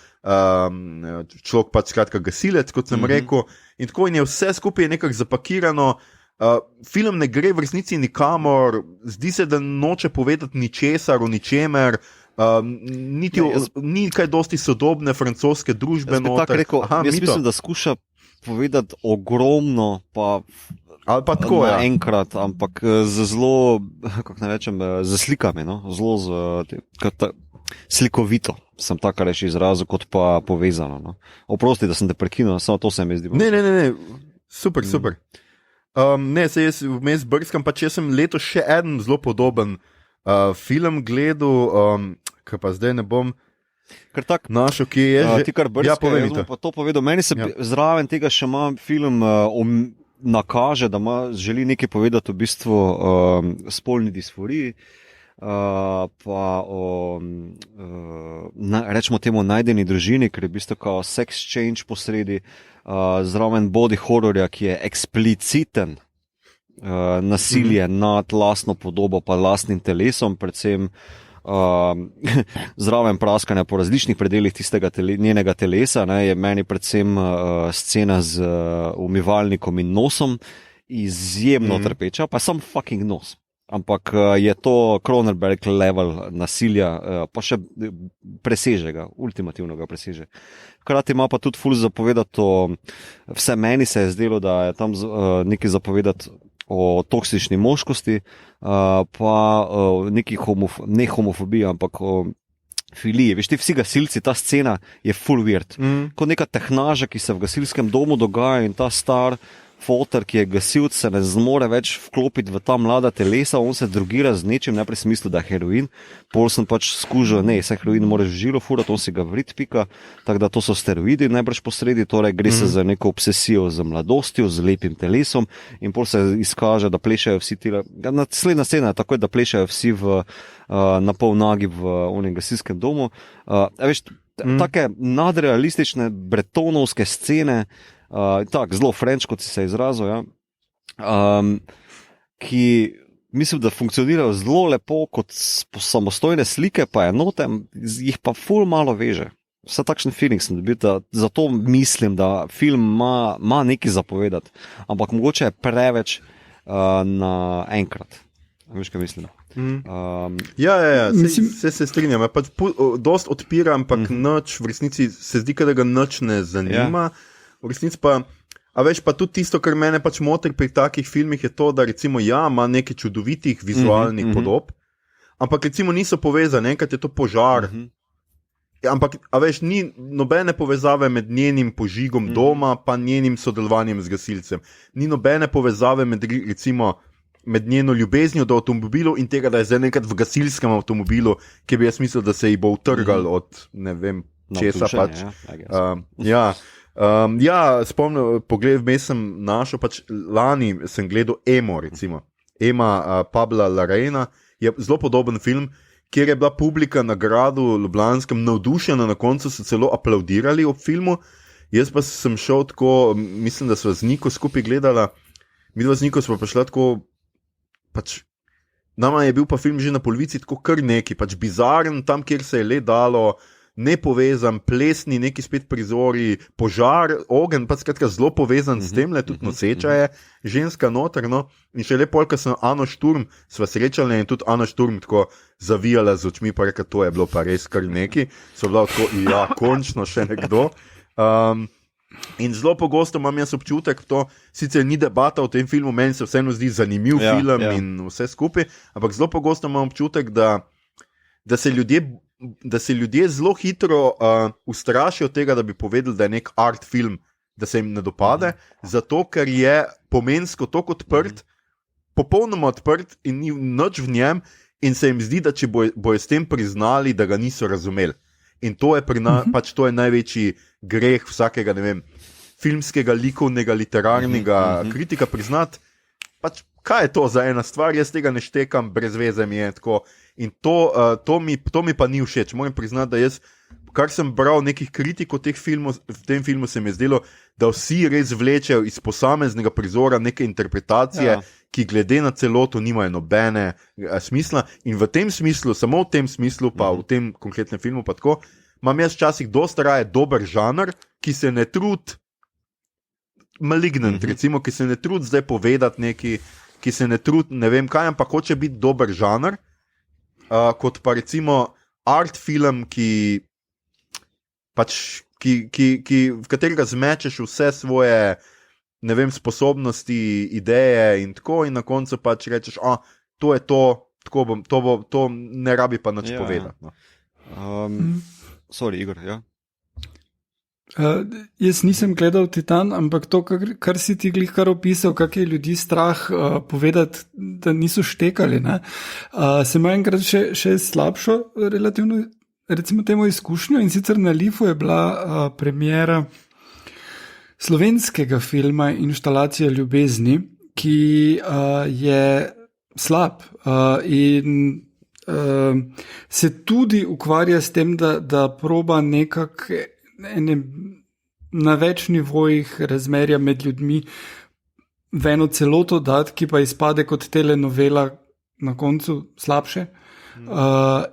človek pač skratka gasilec, kot sem rekel, in tako in je vse skupaj je nekako zapakirano. Film ne gre v resnici nikamor, zdi se, da noče povedati ničesar o ničemer, ni kaj dosti sodobne francoske družbe noter. Jaz mislim, da skuša povedati ogromno, pa ali pa tako, enkrat, ampak z zelo, kako ne rečem, z slikami, no? Zelo slikovito sem tako reči izrazil, kot pa povezano. No? Oprosti, da sem te prekinil, samo to se mi zdi. Ne, super. Ne, se jaz vmes brskam, pa če sem letos še en zelo podoben film gledal, ki pa zdaj ne bom našel, ki je že. Ti kar brskam, jaz bom pa to povedal. Meni se zraven tega še ima film nakaže, da želi nekaj povedati v bistvu spolni disforiji, pa o rečemo temu najdeni družini, ker je v bistvu kao sex change posredi, zraven body horrorja, ki je ekspliciten nasilje nad lastno podobo pa lastnim telesom, predvsem zraven praskanja po različnih predelih tistega njenega telesa, ne, je meni predvsem scena z umivalnikom in nosom izjemno trpeča, pa sam fucking nos. Ampak je to Cronenberg level nasilja, pa še preseže ga, ultimativno ga preseže. Hkrati ima pa tudi ful zapovedati vse meni se je zdelo, da je tam nekaj zapovedati o toksični moškosti, pa neki ne homofobiji, ampak o filiji. Veš, ti vsi gasilci, ta scena je full weird. Kot neka tehnaža, ki se v gasilskem domu dogaja in ta star foter, ki je gasilc, se ne zmore več vklopiti v ta mlada telesa, on se drogira z nečim, najprej sem mislil, da je heroin, pol sem pač skužil, ne, se heroin moraš v žilo furati, on si ga vrit pika, tako da to so steroidi najbrž posredi, torej gre se za neko obsesijo z mladostjo, z lepim telesom in pol se izkaže, da plešajo vsi ti, naslednja scena je takoj, da plešajo vsi na pol nagi v onem gasilskem domu. Veš, take nadrealistične bretonovske scene, tako, zelo French, kot si se izrazil, ja. Ki mislim, da funkcionirajo zelo lepo kot samostojne slike, pa enote, jih pa ful malo veže. Vse takšen feeling sem dobil, zato mislim, da film ima nekaj zapovedati, ampak mogoče je preveč na enkrat. Veš, kaj mislim? Ja, se strinjam. Pač dost odpira, ampak nič, v resnici se zdi, da ga nič ne zanima. V resnici pa, a veš, pa tudi tisto, kar mene pač moti pri takih filmih, je to, da recimo ima nekaj čudovitih vizualnih podob, ampak recimo niso povezane, enkrat je to požar, ampak, a veš, ni nobene povezave med njenim požigom doma, pa njenim sodelovanjem z gasilcem. Ni nobene povezave med njeno ljubeznijo do avtomobilov in tega, da je zdaj nekrat v gasilskem avtomobilu, ki bi jaz mislil, da se ji bo utrgal od ne vem česa pač. Spomnil, vmes sem našel, pač lani sem gledal Emo, recimo. Ema Pabla Larraína je zelo podoben film, kjer je bila publika na gradu Ljubljanskem navdušena, na koncu so celo aplaudirali ob filmu. Jaz pa sem šel tako, mislim, da sva z Niko skupaj gledala. midva z Niko smo prišla tako, pač, nama je bil pa film že na polovici tako kar neki, pač bizaren, tam, kjer se je le dalo, nepovezan, plesni, neki spet prizori, požar, ogen, pač skratka zelo povezan s tem, tudi noseča je ženska noter, no, in še lepo, ko sem Ano Šturm sva srečala in tudi Ana Šturm tako zavijala z očmi, pa reka, to je bilo pa res kar neki, so bila tako, ja, končno še nekdo. In zelo pogosto imam jaz občutek, to sicer ni debata o tem filmu, meni se vseeno zdi zanimiv film in vse skupaj, ampak zelo pogosto imam občutek, da se ljudje zelo hitro ustrašijo tega, da bi povedali, da je nek art film, da se jim ne dopade, zato ker je pomensko tako odprt, popolnoma odprt in ni nič v njem in se jim zdi, da če bojo s tem priznali, da ga niso razumeli. In to je pač to je največji greh vsakega, ne vem, filmskega, likovnega, literarnega kritika priznati, pač kaj je to za ena stvar, jaz tega ne štekam, brez veze mi je tako. In to mi pa ni všeč. Moram priznati, da jaz, kar sem bral nekih kritikov v tem filmu, se mi je zdelo, da vsi res vlečejo iz posameznega prizora neke interpretacije, ki glede na celoto nimajo nobene smisla. In v tem smislu, samo v tem smislu, pa v tem konkretnem filmu, pa tako, imam jaz včasih dosta raje dober žanr, ki se ne trudi, Malignant, recimo, ki se ne trudi zdaj povedati neki, ki se ne trudi, ne vem kaj, ampak hoče biti dober žanr, kot pa recimo art film, v katerega zmečeš vse svoje, ne vem, sposobnosti, ideje in tako, in na koncu pač rečeš, to je to, to ne rabi pa nič povedati. Sorry, Igor, ja. Jaz nisem gledal Titan, ampak to, kar si ti glih kar opisal, kak je ljudi strah povedati, da niso štekali, ne? Sem imel enkrat še slabšo relativno, recimo temu izkušnjo, in sicer na Lifu je bila premiera slovenskega filma Inštalacija ljubezni, ki je slab in se tudi ukvarja s tem, da proba nekako na več nivojih razmerja med ljudmi v eno celoto dati, ki pa izpade kot telenovela na koncu slabše.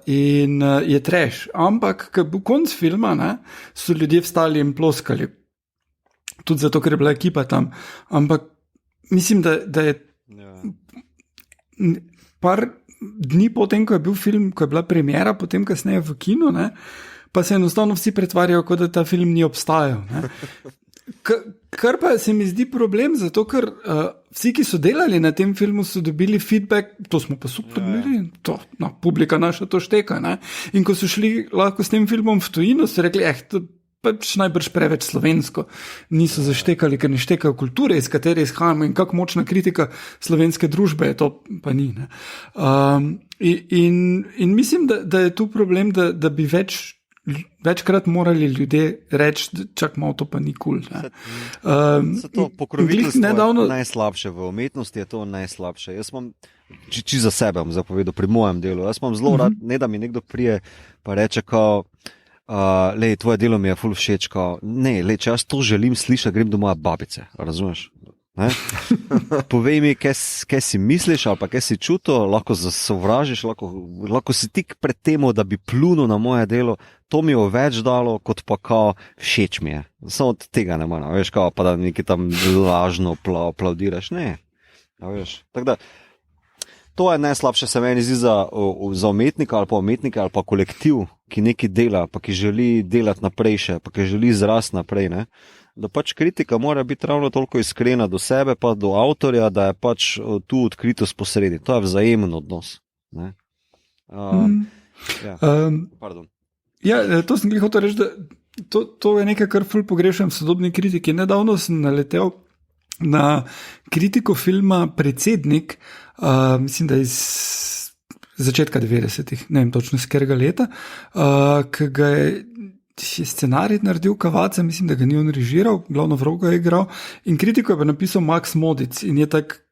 In je trash. Ampak, ko je bil konc filma, so ljudje vstali in ploskali. Tudi zato, ker je bila ekipa tam. Ampak mislim, da je par dni potem, ko je bil film, ko je bila premiera, potem kasneje v kinu, pa se enostavno vsi pretvarjajo, kot da ta film ni obstajal. Kar pa se mi zdi problem, zato ker vsi, ki so delali na tem filmu, so dobili feedback, to smo pa super naredili, publika naša to šteka. In ko so šli lahko s tem filmom v tujino, so rekli, to pač najbrž preveč slovensko. Niso zaštekali, ker ne štekajo kulture, iz katere izhajamo, in kako močna kritika slovenske družbe je, to pa ni. In mislim, da je tu problem, da bi večkrat morali ljudje reči, čak malo to pa ni kul. To pokroviteljstvo je najslabše v umetnosti, je to najslabše. Jaz imam, či za sebe bom zapovedal pri mojem delu, jaz imam zelo rad, ne da mi nekdo prije pa reče, tvoje delo mi je ful všeč, če jaz to želim slišati, grem do moje babice, razumeš? Povej mi, kaj si misliš ali pa kaj si čutil, lahko zasovražiš, lahko si tik pred temo, da bi plunil na moje delo, to mi je več dalo, kot pa všeč mi je. Samo od tega ne morem, veš, pa da nekaj tam lažno aplaudiraš, ne. Tako da, to je najslabše, se meni zdi za umetnika ali pa kolektiv, ki nekaj dela, pa ki želi delati naprej še, pa ki želi zrasti naprej, ne. Da pač kritika mora biti ravno toliko iskrena do sebe, pa do avtorja, da je pač tu odkritost posredi. To je vzajemen odnos. Pardon. To sem hotel reči, da to je nekaj, kar ful pogrešam v sodobni kritiki. Nedavno sem naletel na kritiko filma Predsednik, mislim, da iz začetka 90-ih, ne vem točno z katerega leta, ki ga je scenarij naredil Kavaca, mislim, da ga ni on režiral, glavno vlogo je igral, in kritiko je pa napisal Max Modic in je tak,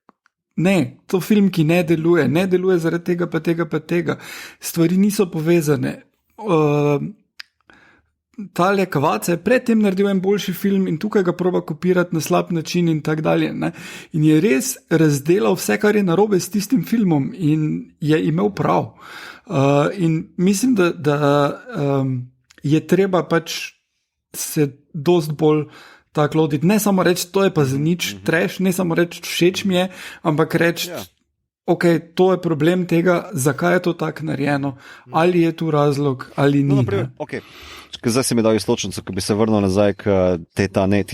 to film, ki ne deluje zaradi tega pa tega, stvari niso povezane. tale Kvace predtem naredil en boljši film in tukaj ga proba kopirati na slab način in tako dalje. Ne? In je res razdelal vse, kar je narobe s tistim filmom in je imel prav. In mislim, da je treba pač se dost bolj tako loditi. Ne samo reči, to je pa za nič trash, ne samo reči, všeč mi je, ampak reči, ok, to je problem tega, zakaj je to tako narejeno, ali je tu razlog, ali ni. Zdaj se mi dal istočnico, ko bi se vrnil nazaj k Titane,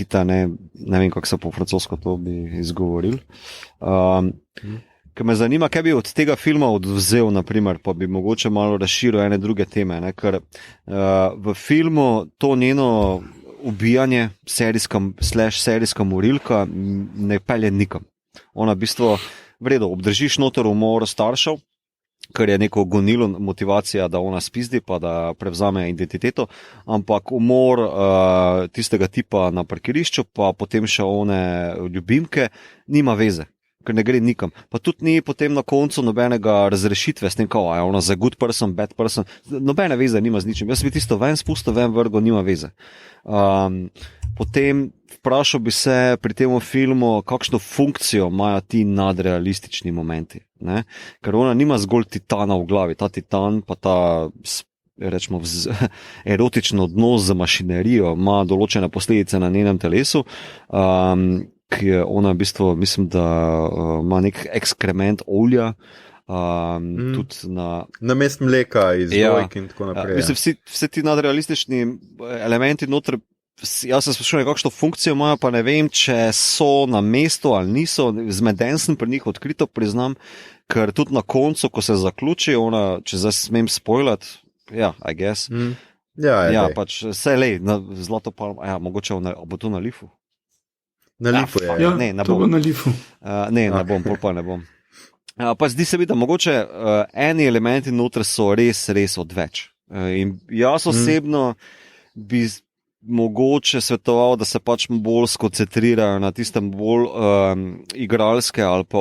ne vem, kako se po francosko to bi izgovoril. Ker me zanima, kaj bi od tega filma odvzel, naprimer, pa bi mogoče malo razširil ene druge teme, ne? Ker v filmu to njeno ubijanje, serijska morilka ne pelje nikam. Ona v bistvu vredo, obdržiš noter umor staršev, ker je neko gonilo, motivacija, da ona spizdi, pa da prevzame identiteto, ampak umor tistega tipa na parkirišču, pa potem še one ljubimke, nima veze, ker ne gre nikam. Pa tudi ni potem na koncu nobenega razrešitve s tem, kao, je ona za good person, bad person, nobene veze nima z ničim. Jaz bi tisto ven spustil, ven vrgo, nima veze. Potem vprašal bi se pri tem filmu, kakšno funkcijo imajo ti nadrealistični momenti. Ne? Ker ona nima zgolj titana v glavi, ta titan pa ta rečemo, erotičen odnos z mašinerijo ima določene posledice na njenem telesu, ki je ona v bistvu, mislim, da ima nek ekskrement olja, tudi na mest mleka iz dojk in tako naprej. Mislim, vsi ti nadrealistični elementi noter, jaz se sprašujem, kakšno funkcijo imajo, pa ne vem, če so na mestu ali niso, zmeden sem pri njih, odkrito priznam, ker tudi na koncu, ko se zaključi, ona, če zdaj smem spoilati, I guess. Pač vse lej, zlato palmo, mogoče bo to na Lifu. Na Lifu je. Ja, ne bom. To bo na Lifu. Ne bom, pol pa ne bom. Pa zdi se mi, da mogoče eni elementi noter so res odveč. In jaz osebno bi mogoče svetoval, da se pač bolj skoncentrirajo na tistem bolj igralske ali pa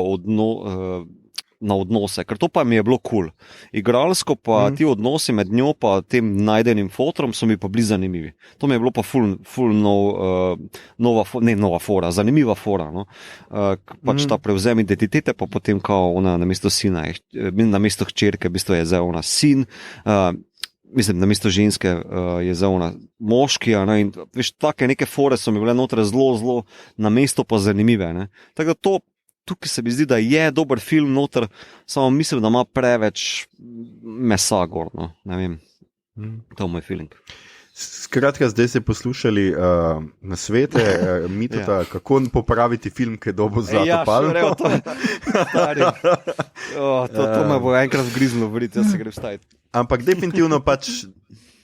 na odnose, ker to pa mi je bilo cool. Igralsko pa ti odnosi med njo pa tem najdenim fotrom so mi pa bili zanimivi. To mi je bilo pa ful nova fora, zanimiva fora. No? Pač ta prevzem identitete, pa potem kao ona namesto sina, namesto hčerke, v bistvu je zdaj ona sin, mislim, namesto ženske je zdaj ona moški, in veš, take neke fore so mi bile notre zelo na mesto pa zanimive. Ne? Tako da to tukaj se mi zdi, da je dober film noter, samo mislim, da ima preveč mesa gor, no, ne vem, to je moj feeling. Skratka, zdaj ste poslušali nasvete Mitota, kako popraviti film, ki je dobo zlato palmo. To me bo enkrat vgriznilo, verjete, jaz se grem staviti. Ampak definitivno pač,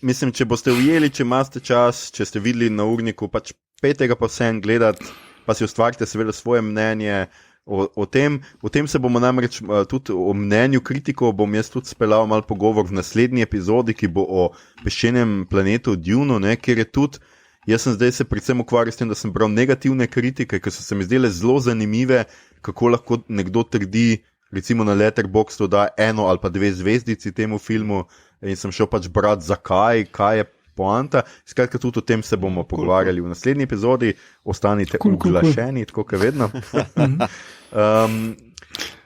mislim, če boste ujeli, če imate čas, če ste videli na urniku, pač petega pa vsem gledati, pa si ustvarite seveda svoje mnenje, O tem se bomo namreč tudi o mnenju kritikov bom jaz tudi speljal malo pogovor v naslednji epizodi, ki bo o peščenem planetu Dune, ne, kjer je tudi, jaz sem zdaj se predvsem ukvarjal s tem, da sem bral negativne kritike, ki so se mi zdele zelo zanimive, kako lahko nekdo trdi, recimo na Letterboxdu da 1 ali pa 2 zvezdici temu filmu in sem šel pač brati zakaj, kaj je poanta. Skratka, tudi o tem se bomo pogovarjali v naslednji epizodi. Ostanite uglašeni, tako kot vedno.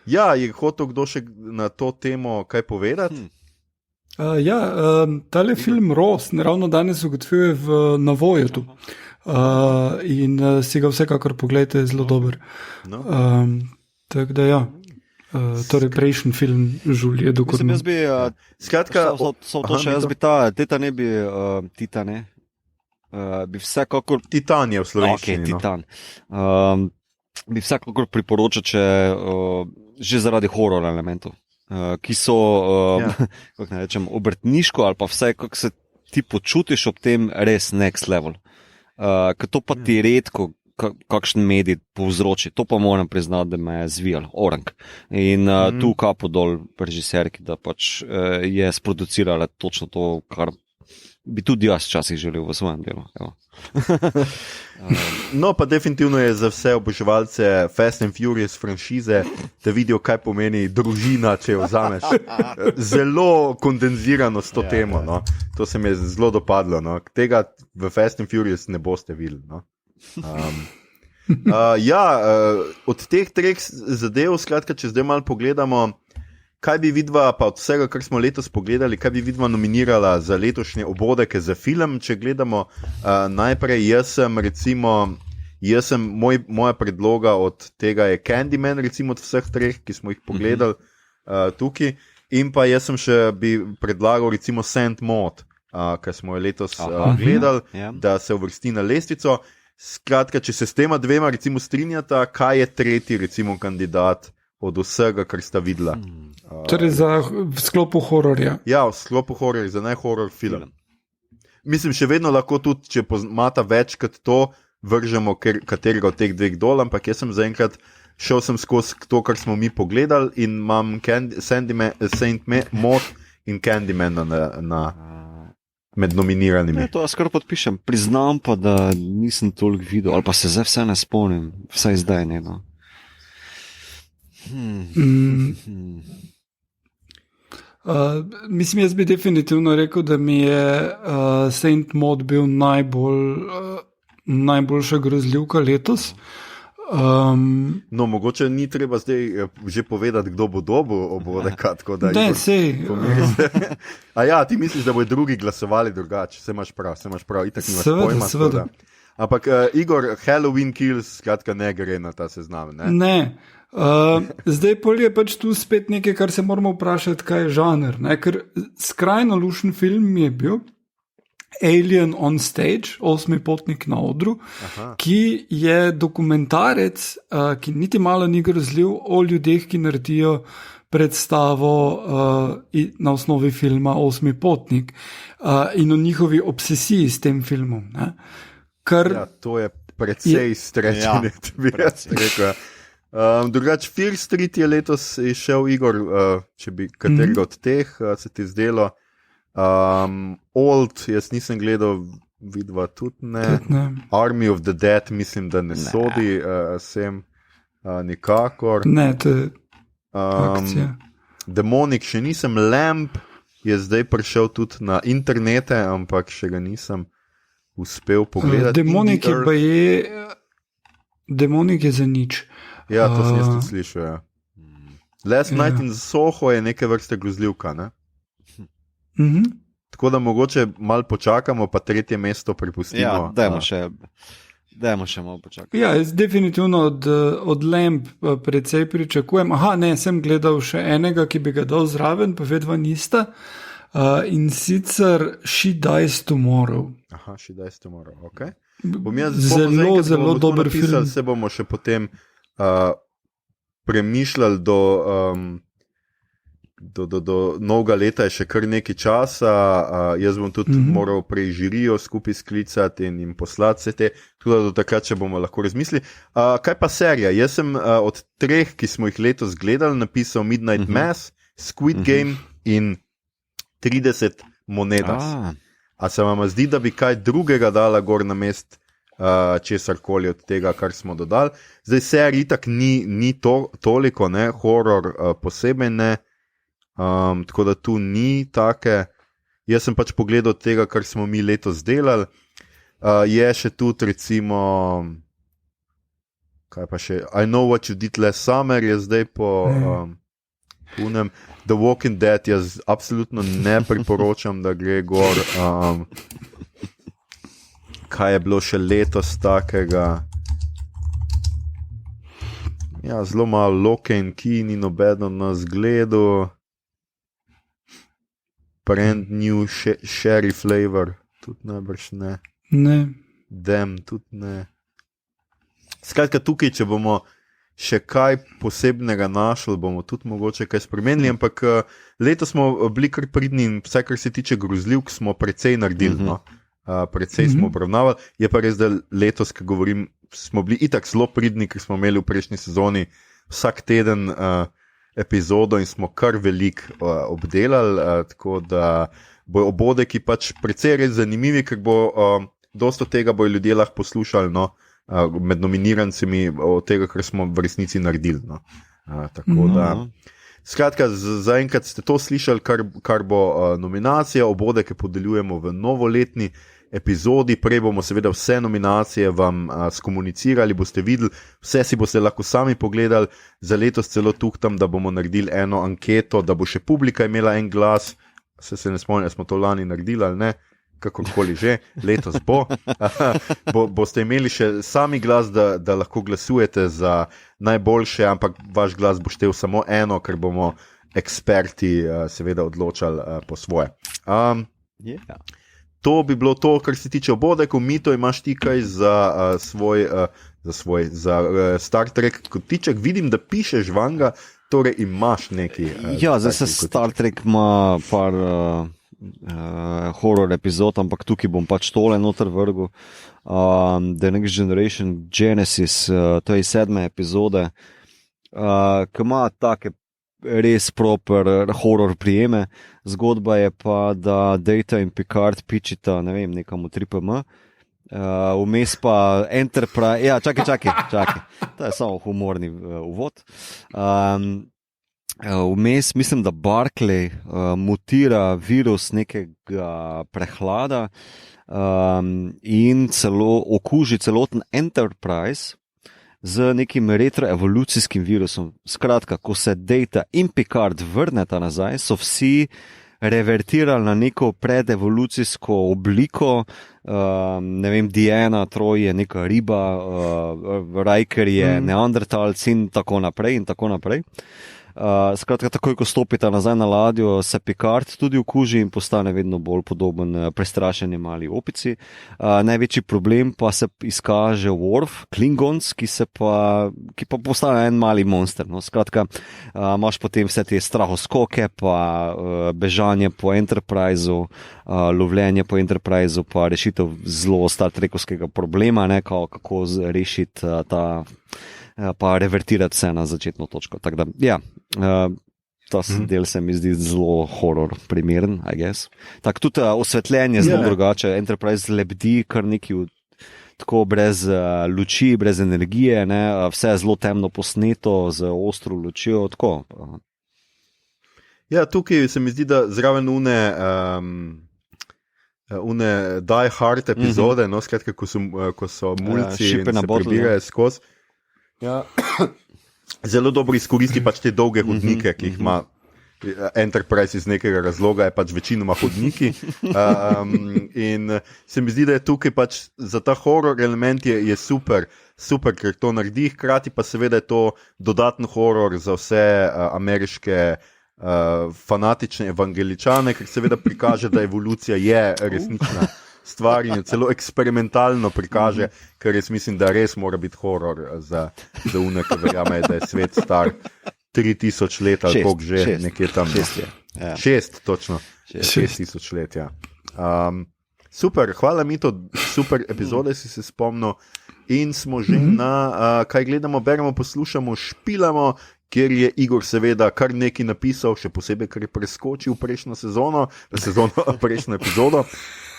Je hotel kdo še na to temo kaj povedati? Tale film Ross ravno danes ugotovil na Voyetu. In si ga vsekakor pogledajte, je zelo dober. Tako da torej prejšnji film Žulije do Kornu. Jaz bi, skratka, jaz bi Titane bi vsekakor... Titan je v slovenščini. Titan. Bi vsekakor priporočal, če že zaradi horror elementov, ki so, kako ne rečem, obrtniško ali pa vse, kako se ti počutiš ob tem res next level. Ker to pa ti redko kakšen medij povzroči. To pa moram priznati, da me je zvijal orang. In tu kapo dol režiserki, da pač je sproducirala točno to, kar bi tudi jaz včasih želel v svojem delu. No, pa definitivno je za vse oboževalce Fast and Furious franšize, da vidijo, kaj pomeni družina, če jo vzameš. Zelo kondenzirano s to temo. No. To se mi je zelo dopadlo. No. Tega v Fast and Furious ne boste videli. No. Od teh treh zadev, skratka, če zdaj malo pogledamo, kaj bi vidva, pa od vsega, kar smo letos pogledali, kaj bi vidva nominirala za letošnje obodeke za film, če gledamo najprej, moja predloga od tega je Candyman, recimo od vseh treh, ki smo jih pogledali tukaj, in pa jaz sem še bi predlagal recimo Saint Maud, ki smo jo letos gledali, da se uvrsti na lestvico. Skratka, če se s tema dvema recimo strinjata, kaj je tretji recimo kandidat od vsega, kar sta videla? Torej v sklopu hororja. Ja, v sklopu hororja, za najhoror film. Mislim, še vedno lahko tudi, če imata več kot to, vržemo katerega od teh dveh dol, ampak jaz sem zaenkrat šel skozi to, kar smo mi pogledali in imam Saint Maud in Candyman med nominiranimi. To jaz kar podpišem. Priznam pa, da nisem toliko videl, ali pa se zdaj vse ne spomnim, vsaj zdaj ne. No. Mislim, jaz bi definitivno rekel, da mi je Saint Maud bil najboljša grozljivka letos. No, mogoče ni treba zdaj že povedati, kdo bo dobil obodeka. Ne, sej. Ti misliš, da bodo drugi glasovali drugače? Se imaš prav, itak nimaš pojma. Seveda. Ampak Igor, Halloween Kills, skratka ne gre na ta seznam, ne? Ne. Zdaj pol je pač tu spet nekaj, kar se moramo vprašati, kaj je žanr, ne? Ker skrajno lušen film je bil Alien on Stage, 8. potnik na odru, ki je dokumentarec, ki niti malo ni grozljiv, o ljudeh, ki naredijo predstavo na osnovi filma 8. potnik in o njihovi obsesiji s tem filmom. Ne? To je precej strečenje, bi jaz rekel. Drugače, Fear Street je letos šel, Igor, če bi katerega od teh se ti zdelo. Old, jaz nisem gledal, vidva tudi ne. Army of the Dead, mislim, da ne sodi sem nikakor. Ne, to je akcija. Demonic še nisem, Lamp je zdaj prišel tudi na internete, ampak še ga nisem uspel pogledati. Demonic je za nič. Ja, to sem jaz tudi slišal, ja. Last Night in Soho je neke vrste grozljivka, ne? Tako da mogoče malo počakamo, pa tretje mesto pripustimo. Ja, dajmo še malo počakati. Ja, jaz definitivno od Lamp precej pričakujem. Sem gledal še enega, ki bi ga dal zraven, pa vedva nista. In sicer She Dies Tomorrow. She Dies Tomorrow, ok. Zelo dober film. Se bomo še potem premišljali do novega leta, je še kar nekaj časa. Jaz bom tudi moral prej žirijo skupaj sklicati in jim poslati vse te, tudi do takrat, če bomo lahko razmislili. Kaj pa serija? Jaz sem od treh, ki smo jih letos gledali, napisal Midnight Mass, Squid Game in 30 Monedas. A se vam zdi, da bi kaj drugega dala gor na mest česarkoli od tega, kar smo dodali? Zdaj serij itak ni toliko, ne, horor posebej ne, tako da tu ni take. Jaz sem pač pogledal tega, kar smo mi letos delali. Je še tudi recimo, kaj pa še, I Know What You Did Last Summer je zdaj po punem. The Walking Dead jaz absolutno ne priporočam, da gre gor. Kaj je bilo še letos takega? Ja, zelo malo Lock and Key, ni nobeden nas gledal. Brand New Sherry Flavor, tudi najbrž ne. Ne. Dem, tudi ne. Skratka, tukaj, če bomo še kaj posebnega našli, bomo tudi mogoče kaj spremenili, ampak letos smo bili kar pridni in vse, kar se tiče grozljivk, smo precej naredili, no. Precej smo obravnavali. Je pa res, da letos, ko govorim, smo bili itak zelo pridni, ker smo imeli v prejšnji sezoni vsak teden epizodo in smo kar veliko obdelali, tako da bojo obodeki pač precej res zanimivi, ker bo dosto tega bojo ljudje lahko poslušali, no, med nominirancimi od tega, kar smo v resnici naredili. No. Tako da, skratka, zaenkrat ste to slišali, kar bo nominacija, obodeke podeljujemo v novoletni epizodi, prej bomo seveda vse nominacije vam skomunicirali, boste videli, vse si boste lahko sami pogledali, za letos celo tukaj, da bomo naredili eno anketo, da bo še publika imela en glas, se ne spomnim, smo to lani naredili ali ne, kakorkoli že, letos boste imeli še sami glas, da lahko glasujete za najboljše, ampak vaš glas bo štel samo eno, ker bomo eksperti seveda odločali po svoje. To bi bilo to, kar se tiče obodekov. Mito, imaš ti kaj za Star Trek kotiček? Vidim, da pišeš vanga, torej imaš neki. Zdaj se Star Trek ima par horror epizod, ampak tukaj bom pač tole noter vrgel. The Next Generation Genesis, to je 7. epizode, ki ima take res proper horror prijeme. Zgodba je pa, da Data in Picard pičita, ne vem, nekam v 3PM. Vmes pa Enterprise, čakaj, to je samo humorni uvod. Vmes mislim, da Barclay mutira virus nekega prehlada in celo okuži celoten Enterprise z nekim retroevolucijskim virusom. Skratka, ko se Data in Picard vrneta nazaj, so vsi revertirali na neko predevolucijsko obliko, ne vem, Diana, Troj je neka riba, Riker je neandertalc in tako naprej. Skratka, takoj, ko stopita nazaj na ladjo, se Picard tudi okuži in postane vedno bolj podoben prestrašeni mali opici. Največji problem pa se izkaže Worf, Klingons, ki pa postane en mali monster. No. Skratka, imaš potem vse te strahoskoke, pa bežanje po Enterpriseu, lovljenje po Enterpriseu, pa rešitev zelo Star Trekovskega problema, ne, kako rešiti pa revertirati vse na začetno točko. Tako da, ta del se mi zdi zelo horror primeren, I guess. Tako tudi osvetljenje zelo drugače. Enterprise lebdi kar neki tako brez luči, brez energije, ne? Vse je zelo temno posneto, z ostro lučjo, tako. Ja, tukaj se mi zdi, da zraven une Die Hard epizode, no, skratka, ko so mulci in se prebirajo skozi. Ja. Zelo dobro izkoristi pač te dolge hodnike, ki jih ima Enterprise iz nekega razloga, je pač večinoma hodniki. In se mi zdi, da je tukaj pač za ta horror element je super, ker to naredi, hkrati pa seveda je to dodaten horror za vse ameriške fanatične evangeličane, ker seveda prikaže, da evolucija je resnična stvar in celo eksperimentalno prikaže, ker jaz mislim, da res mora biti horror za une, ki verjame, da je svet star 3000 let ali koliko že, nekje tam. 6, točno. 6000 let, ja. Super, hvala Mito, super epizode si se spomnil in smo že na, kaj gledamo, beremo, poslušamo, špilamo, kjer je Igor seveda kar nekaj napisal, še posebej, ker je preskočil prejšnjo prejšnjo epizodo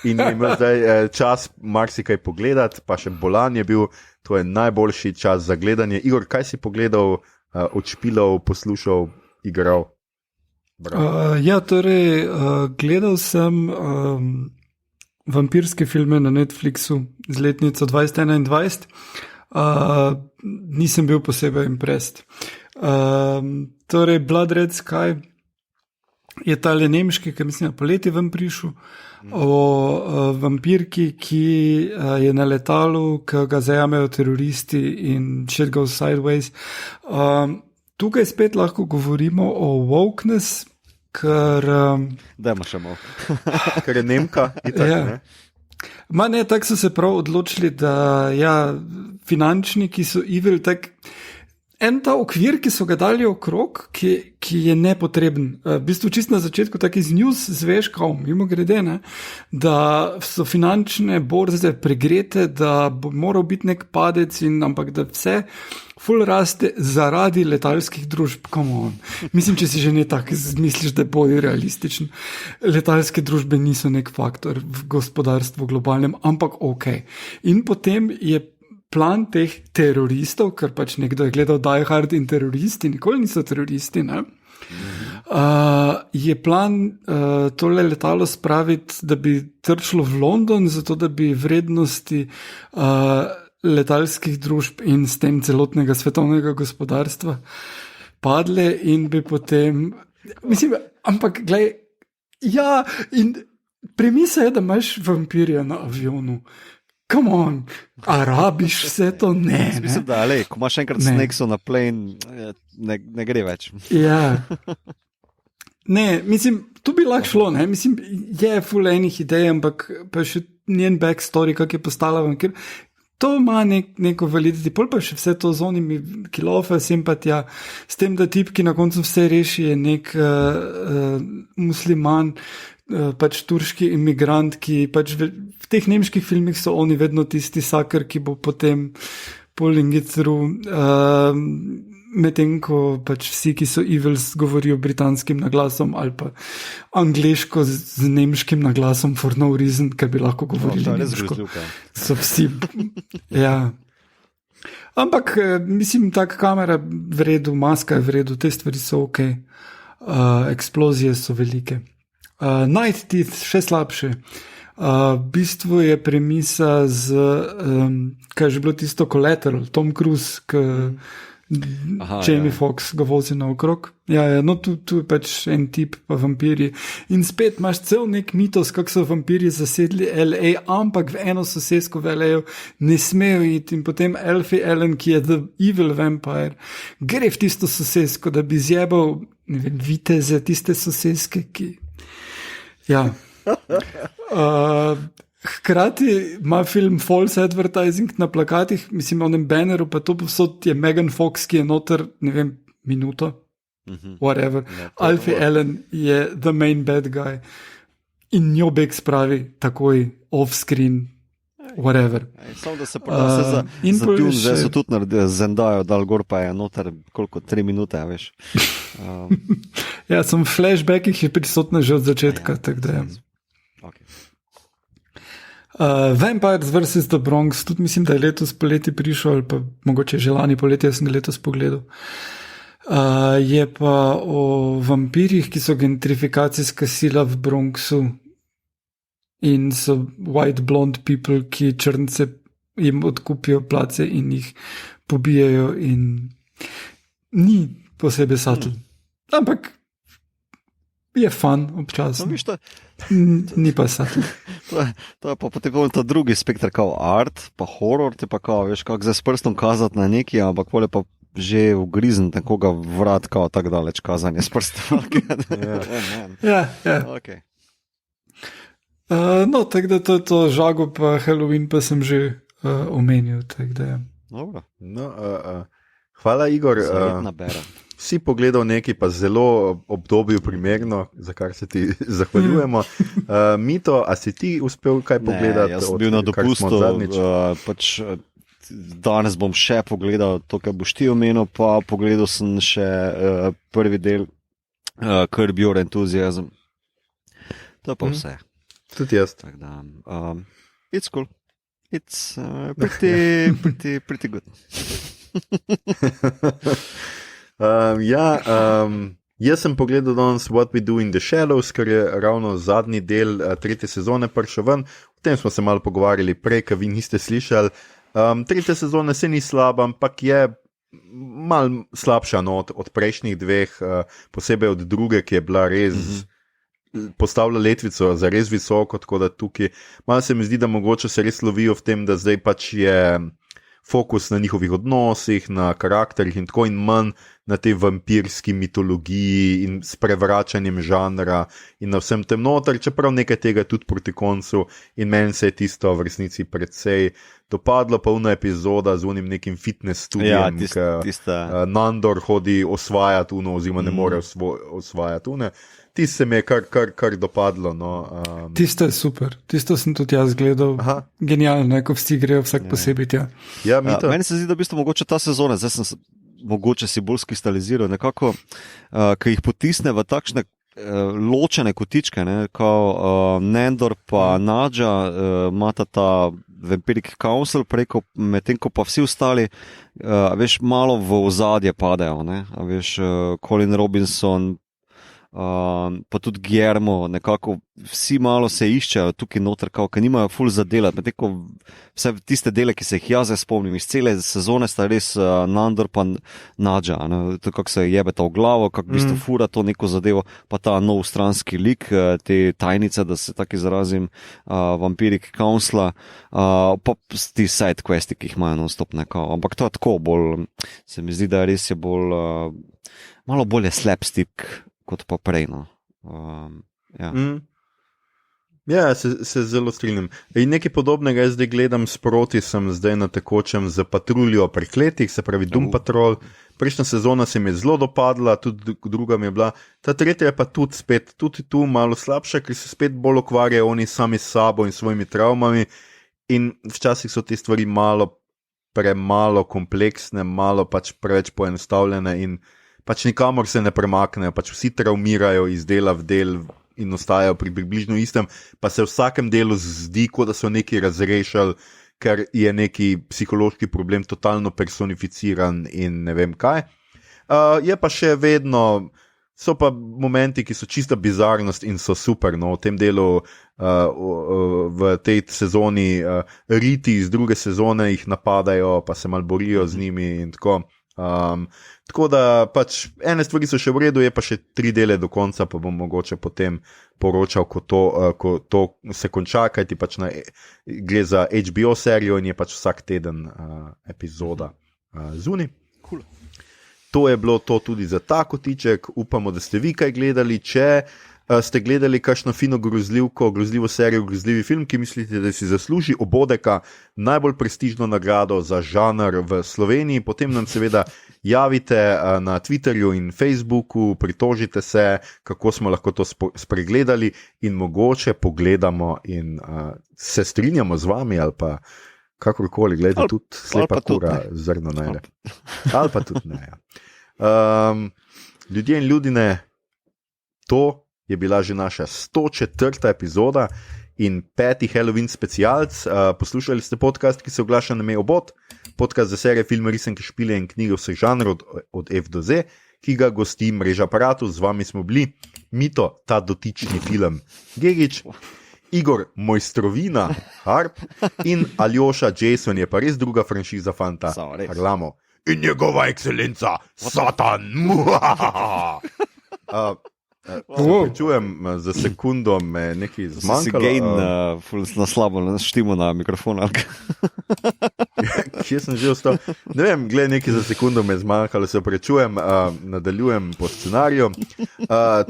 in je imel zdaj čas marsikaj pogledati, pa še bolan je bil, to je najboljši čas za gledanje. Igor, kaj si pogledal, odšpilal, poslušal, igral? Torej, gledal sem vampirske filme na Netflixu z letnico 2021. Nisem bil posebej impressed. Torej, Blood Red Sky je tale nemški, ki mislim, poleti ven prišel, o vampirki, ki je na letalu, ki ga zajamejo teroristi in shit goes sideways. Tukaj spet lahko govorimo o wokeness, ker... Dajmo še malo. Ker je Nemka. Tako so se prav odločili, da finančniki so evil, en ta okvir, ki so ga dali okrog, ki je nepotreben. V bistvu čist na začetku tak iz news zveš, kao mimo grede, ne, da so finančne borze pregrete, da bo moral biti nek padec ampak da vse ful raste zaradi letalskih družb. Mislim, če si že ne tako misliš, da je bolj realističen. Letalske družbe niso nek faktor v gospodarstvu globalnem, ampak ok. In potem je plan teh teroristov, ker pač nekdo je gledal Die Hard in teroristi, nikoli niso teroristi, ne? Je plan tole letalo spraviti, da bi trčilo v London, zato da bi vrednosti letalskih družb in s tem celotnega svetovnega gospodarstva padle in bi potem, mislim, ampak glej, ja, in premisa je, da imaš vampirja na avionu. Come on, a rabiš vse to? Ne. Mislim, da je, ko imaš enkrat snakes na plane, ne gre več. Ja. Ne, mislim, tu bi lahko šlo, ne, mislim, je ful enih idej, ampak pa še njen backstory, kak je postala vampir, to ima neko validity, pol pa še vse to z onimi kilofe, simpatija, s tem, da tip, ki na koncu vse reši, je nek musliman, pač turški imigrant, ki pač v teh nemških filmih so oni vedno tisti saker, ki bo potem pulling it through, medtem ko pač vsi, ki so evils, govorijo britanskim naglasom ali pa angleško z nemškim naglasom for no reason, ker bi lahko govorili nemško. So vsi, ja. Ampak, mislim, tak kamera v redu, maska je v redu, te stvari so ok, eksplozije so velike. Night Teeth, še slabše. V bistvu je premisa z, kaj je že bilo tisto Collateral, Tom Cruise, Jamie Foxx ga vozi naokrog. Ja, no tu je pač en tip pa vampirji. In spet imaš cel nek mitos, kako so vampirji zasedli LA, ampak v eno sosesko v LA ne smejo iti in potem Alfie Allen, ki je the evil vampire, gre v tisto sosesko, da bi zjebal, ne vem, viteze tiste soseske, ki... Ja. Hkrati ima film false advertising na plakatih, mislim, onem banneru, pa to povsod je Megan Fox, ki je noter, ne vem, minuto, whatever. Alfie Allen je the main bad guy in njo beg spravi takoj off-screen, whatever. Samo da se za Dune, zdaj so tudi naredili Zendajo, dal gor pa je noter, koliko, 3 minute, veš. Ja, sem v flashbackih je prisotna že od začetka, tako da je. Okay. Vampires vs. The Bronx, tudi mislim, da je letos poleti prišel, ali pa mogoče že lani poleti, jaz sem ga letos pogledal. Je pa o vampirjih, ki so gentrifikacijska sila v Bronxu in so white blonde people, ki črnce jim odkupijo place in jih pobijajo in ni posebej subtle. Ampak je fun občasno. No, ni pa subtle. To je pa potem ta drugi spektr, kao art, pa horror, te pa kao, veš, kako zdaj s prstom kazati na neki, ampak pole pa že ugrizen takoga vrat, kao tak daleč kazanje s prstom. Ja. Okay. No, tako da to Žago pa Halloween pa sem že omenil, tako da je. Dobro. No, hvala, Igor. Si pogledal nekaj, pa zelo obdobju primerno, za kar se ti zahvaljujemo. Mito, a si ti uspel kaj pogledati? Jaz sem bil na dopustu, pač danes bom še pogledal to, kar boš ti omenil, pa pogledal sem še prvi del Curb Your Enthusiasm. To je pa vse. Tudi jaz. Tak da, it's cool. It's pretty good. Jaz sem pogledal danes What We Do in the Shadows, ker je ravno zadnji del 3. sezone prišel ven. O tem smo se malo pogovarjali prej, ker vi niste slišali. 3. sezone se ni slaba, ampak je malo slabša od prejšnjih dveh, posebej od druge, ki je bila res postavila letvico za res visoko, tako da tukaj malo se mi zdi, da mogoče se res lovijo v tem, da zdaj pač je fokus na njihovih odnosih, na karakterih in tako in manj na tej vampirski mitologiji in sprevračanjem žanra in na vsem tem noter, čeprav nekaj tega tudi proti koncu in meni se je tisto v resnici predvsej dopadlo, pa una epizoda z unim nekim fitness studijem, Nandor hodi osvajati uno oziroma ne more osvajati une. Tisto se mi je kar dopadlo. No. Tisto je super, tisto sem tudi jaz gledal. Aha. Genialno, ko vsi grejo vsak posebej tja. Ja, meni se zdi, da v bistvu mogoče ta sezona, zdaj sem mogoče si bolj skristaliziral, nekako, ki jih potisne v takšne ločene kotičke, ne, kao Nandor pa Nadja imata ta Vampiric Council preko, medtem ko pa vsi ostali, veš, malo v ozadje padejo, ne, veš, Colin Robinson, pa tudi Guillermo, nekako vsi malo se iščejo tukaj noter, ker nimajo ful za delati, medtem ko vse tiste dele, ki se jih jaz spomnim, iz cele sezone sta res Nandor pa Nadja, to kako se jebeta v glavo, kako v bistvu fura to neko zadevo, pa ta nov stranski lik, te tajnice, da se tako izrazim, Vampiric Councila, pa ti side questi, ki jih imajo non-stop nekako, ampak to je tako bolj, se mi zdi, da res je bolj, malo bolje slapstick kot pa prej. No. Ja. Ja, se zelo strinjam. In nekaj podobnega jaz zdaj gledam sproti, sem zdaj na tekočem z Patruljo prekletih, se pravi Doom Patrol. Prejšnja sezona se mi je zelo dopadla, tudi druga mi je bila. Ta tretja je pa tudi spet, tudi tu malo slabša, ker se spet bolj ukvarjajo oni sami s sabo in svojimi travmami in včasih so te stvari malo premalo kompleksne, malo pač preveč poenostavljene in pač nikamor se ne premaknejo, pač vsi travmirajo iz dela v del in ostajajo pri približno istem, pa se v vsakem delu zdi, kot da so neki razrešili, ker je neki psihološki problem totalno personificiran in ne vem kaj. Je pa še vedno, so pa momenti, ki so čista bizarnost in so super, no, v tem delu v tej sezoni Riti iz druge sezone jih napadajo, pa se mal borijo z njimi in tako. Tako da pač ene stvari so še v redu, je pa še 3 dele do konca, pa bom mogoče potem poročal, ko to se konča, kajti pač gre za HBO serijo in je pač vsak teden epizoda zunaj. Cool. To je bilo to tudi za ta kotiček, upamo, da ste vi kaj gledali, če ste gledali kakšno fino grozljivo serijo, grozljivi film, ki mislite, da si zasluži obodeka najbolj prestižno nagrado za žanr v Sloveniji, potem nam seveda javite na Twitterju in Facebooku, pritožite se, kako smo lahko to spregledali in mogoče pogledamo in se strinjamo z vami ali pa kakorkoli, gledajte, tudi slepa kura zrno najde. Ali pa tudi ne. Ljudje in ljudine, to je bila že naša 104. epizoda in 5. Halloween specialc. Poslušali ste podcast, ki se oglaša na ime Obod, podcast za serije, filme, risanke, špile in knjige vseh žanrov od F do Z, ki ga gosti Mreža Aparatus. Z vami smo bili Mito, ta dotični film Gegič, Igor Mojstrovina, Harp in Aljoša Jason, je pa res druga franšiza fanta, Harlamo. In njegova ekscelenca, Satan! Pričujem, za sekundo me nekaj zmanjkalo. Si gain na slabo, naštimo na mikrofon. Kje sem že ostal? Ne vem, gled, nekaj za sekundo me zmanjkalo, se pričujem, nadaljujem po scenariju.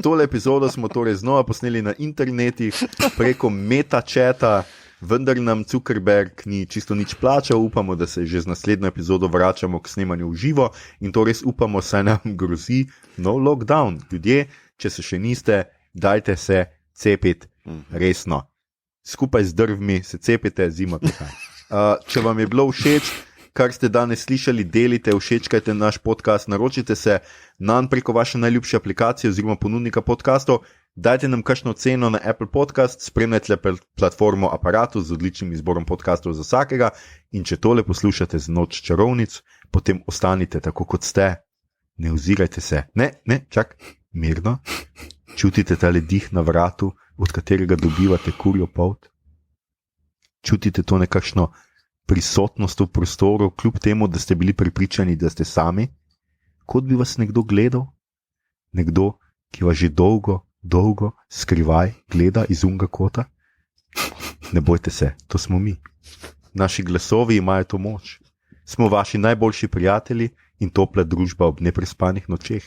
Tole epizodo smo torej znova posneli na internetih preko MetaChata, vendar nam Zuckerberg ni čisto nič plačal, upamo, da se že z naslednjo epizodo vračamo k snemanju v živo in to res upamo, saj nam grozi no lockdown. Ljudje, če se še niste, dajte se cepiti resno. Skupaj z drvmi se cepite, zima prihaja. Če vam je bilo všeč, kar ste danes slišali, delite, všečkajte naš podcast, naročite se nanj preko vaše najljubše aplikacije oziroma ponudnika podcastov, dajte nam kakšno ceno na Apple Podcast, spremljajte platformo Aparatus z odličnim izborom podcastov za vsakega in če tole poslušate z Noč čarovnic, potem ostanite tako kot ste, ne ozirajte se, čak, mirno, čutite tale dih na vratu, od katerega dobivate kurjo polt, čutite to nekakšno prisotnost v prostoru, kljub temu, da ste bili prepričani, da ste sami, kot bi vas nekdo gledal, nekdo, ki vas že dolgo skrivaj gleda iz unga kota. Ne bojte se, to smo mi. Naši glasovi imajo to moč. Smo vaši najboljši prijatelji in topla družba ob neprespanih nočeh.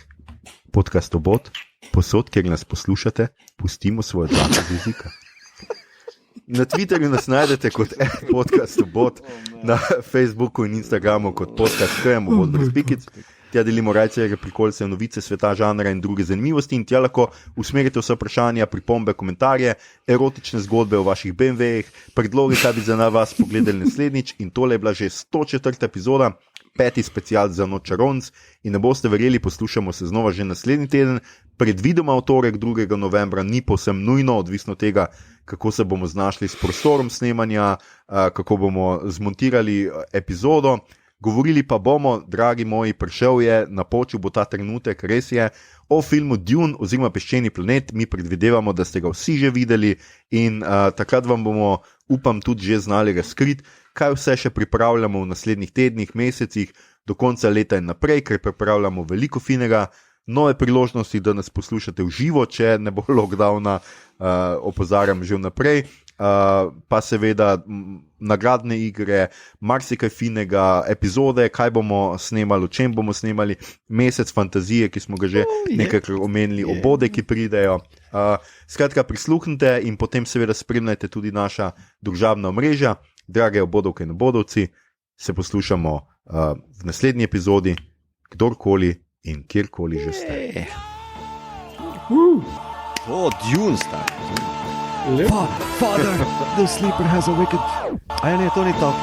Podcast Obot, posod, kjer nas poslušate, pustimo svoj dlake z jezika. Na Twitterju nas najdete kot Podcast Obot, na Facebooku in Instagramu kot podcast KM Obot brez pikic. Tja delimo rajcere, prikolce, novice, sveta, žanra in druge zanimivosti in tja lahko usmerite vse vprašanja, pripombe, komentarje, erotične zgodbe o vaših BMW-jih, predloge, kaj bi za vas pogledali naslednjič in tole je bila že 104. epizoda, 5. special za Noč čarovnic in ne boste verjeli, poslušamo se znova že naslednji teden, predvidoma v torek 2. novembra, ni povsem nujno, odvisno od tega, kako se bomo znašli s prostorom snemanja, kako bomo zmontirali epizodo. Govorili pa bomo, dragi moji, prišel je, napočil bo ta trenutek, res je, o filmu Dune oziroma Peščeni planet. Mi predvidevamo, da ste ga vsi že videli in takrat vam bomo, upam, tudi že znali razkriti, kaj vse še pripravljamo v naslednjih tednih, mesecih, do konca leta in naprej, ker pripravljamo veliko finega, nove priložnosti, da nas poslušate v živo, če ne bo lockdowna, opozarjam že vnaprej. Pa seveda nagradne igre, marsikaj finega, epizode, kaj bomo snemali, o čem bomo snemali, mesec fantazije, ki smo ga že nekaj omenili, obode, ki pridejo. Skratka, prisluhnite in potem seveda spremljajte tudi naša družabna omrežja. Drage obodovke in obodovci, se poslušamo v naslednji epizodi, kdorkoli in kjerkoli že ste. Dune star. Lepo. Father, the sleeper has awakened. A ne, to ni to.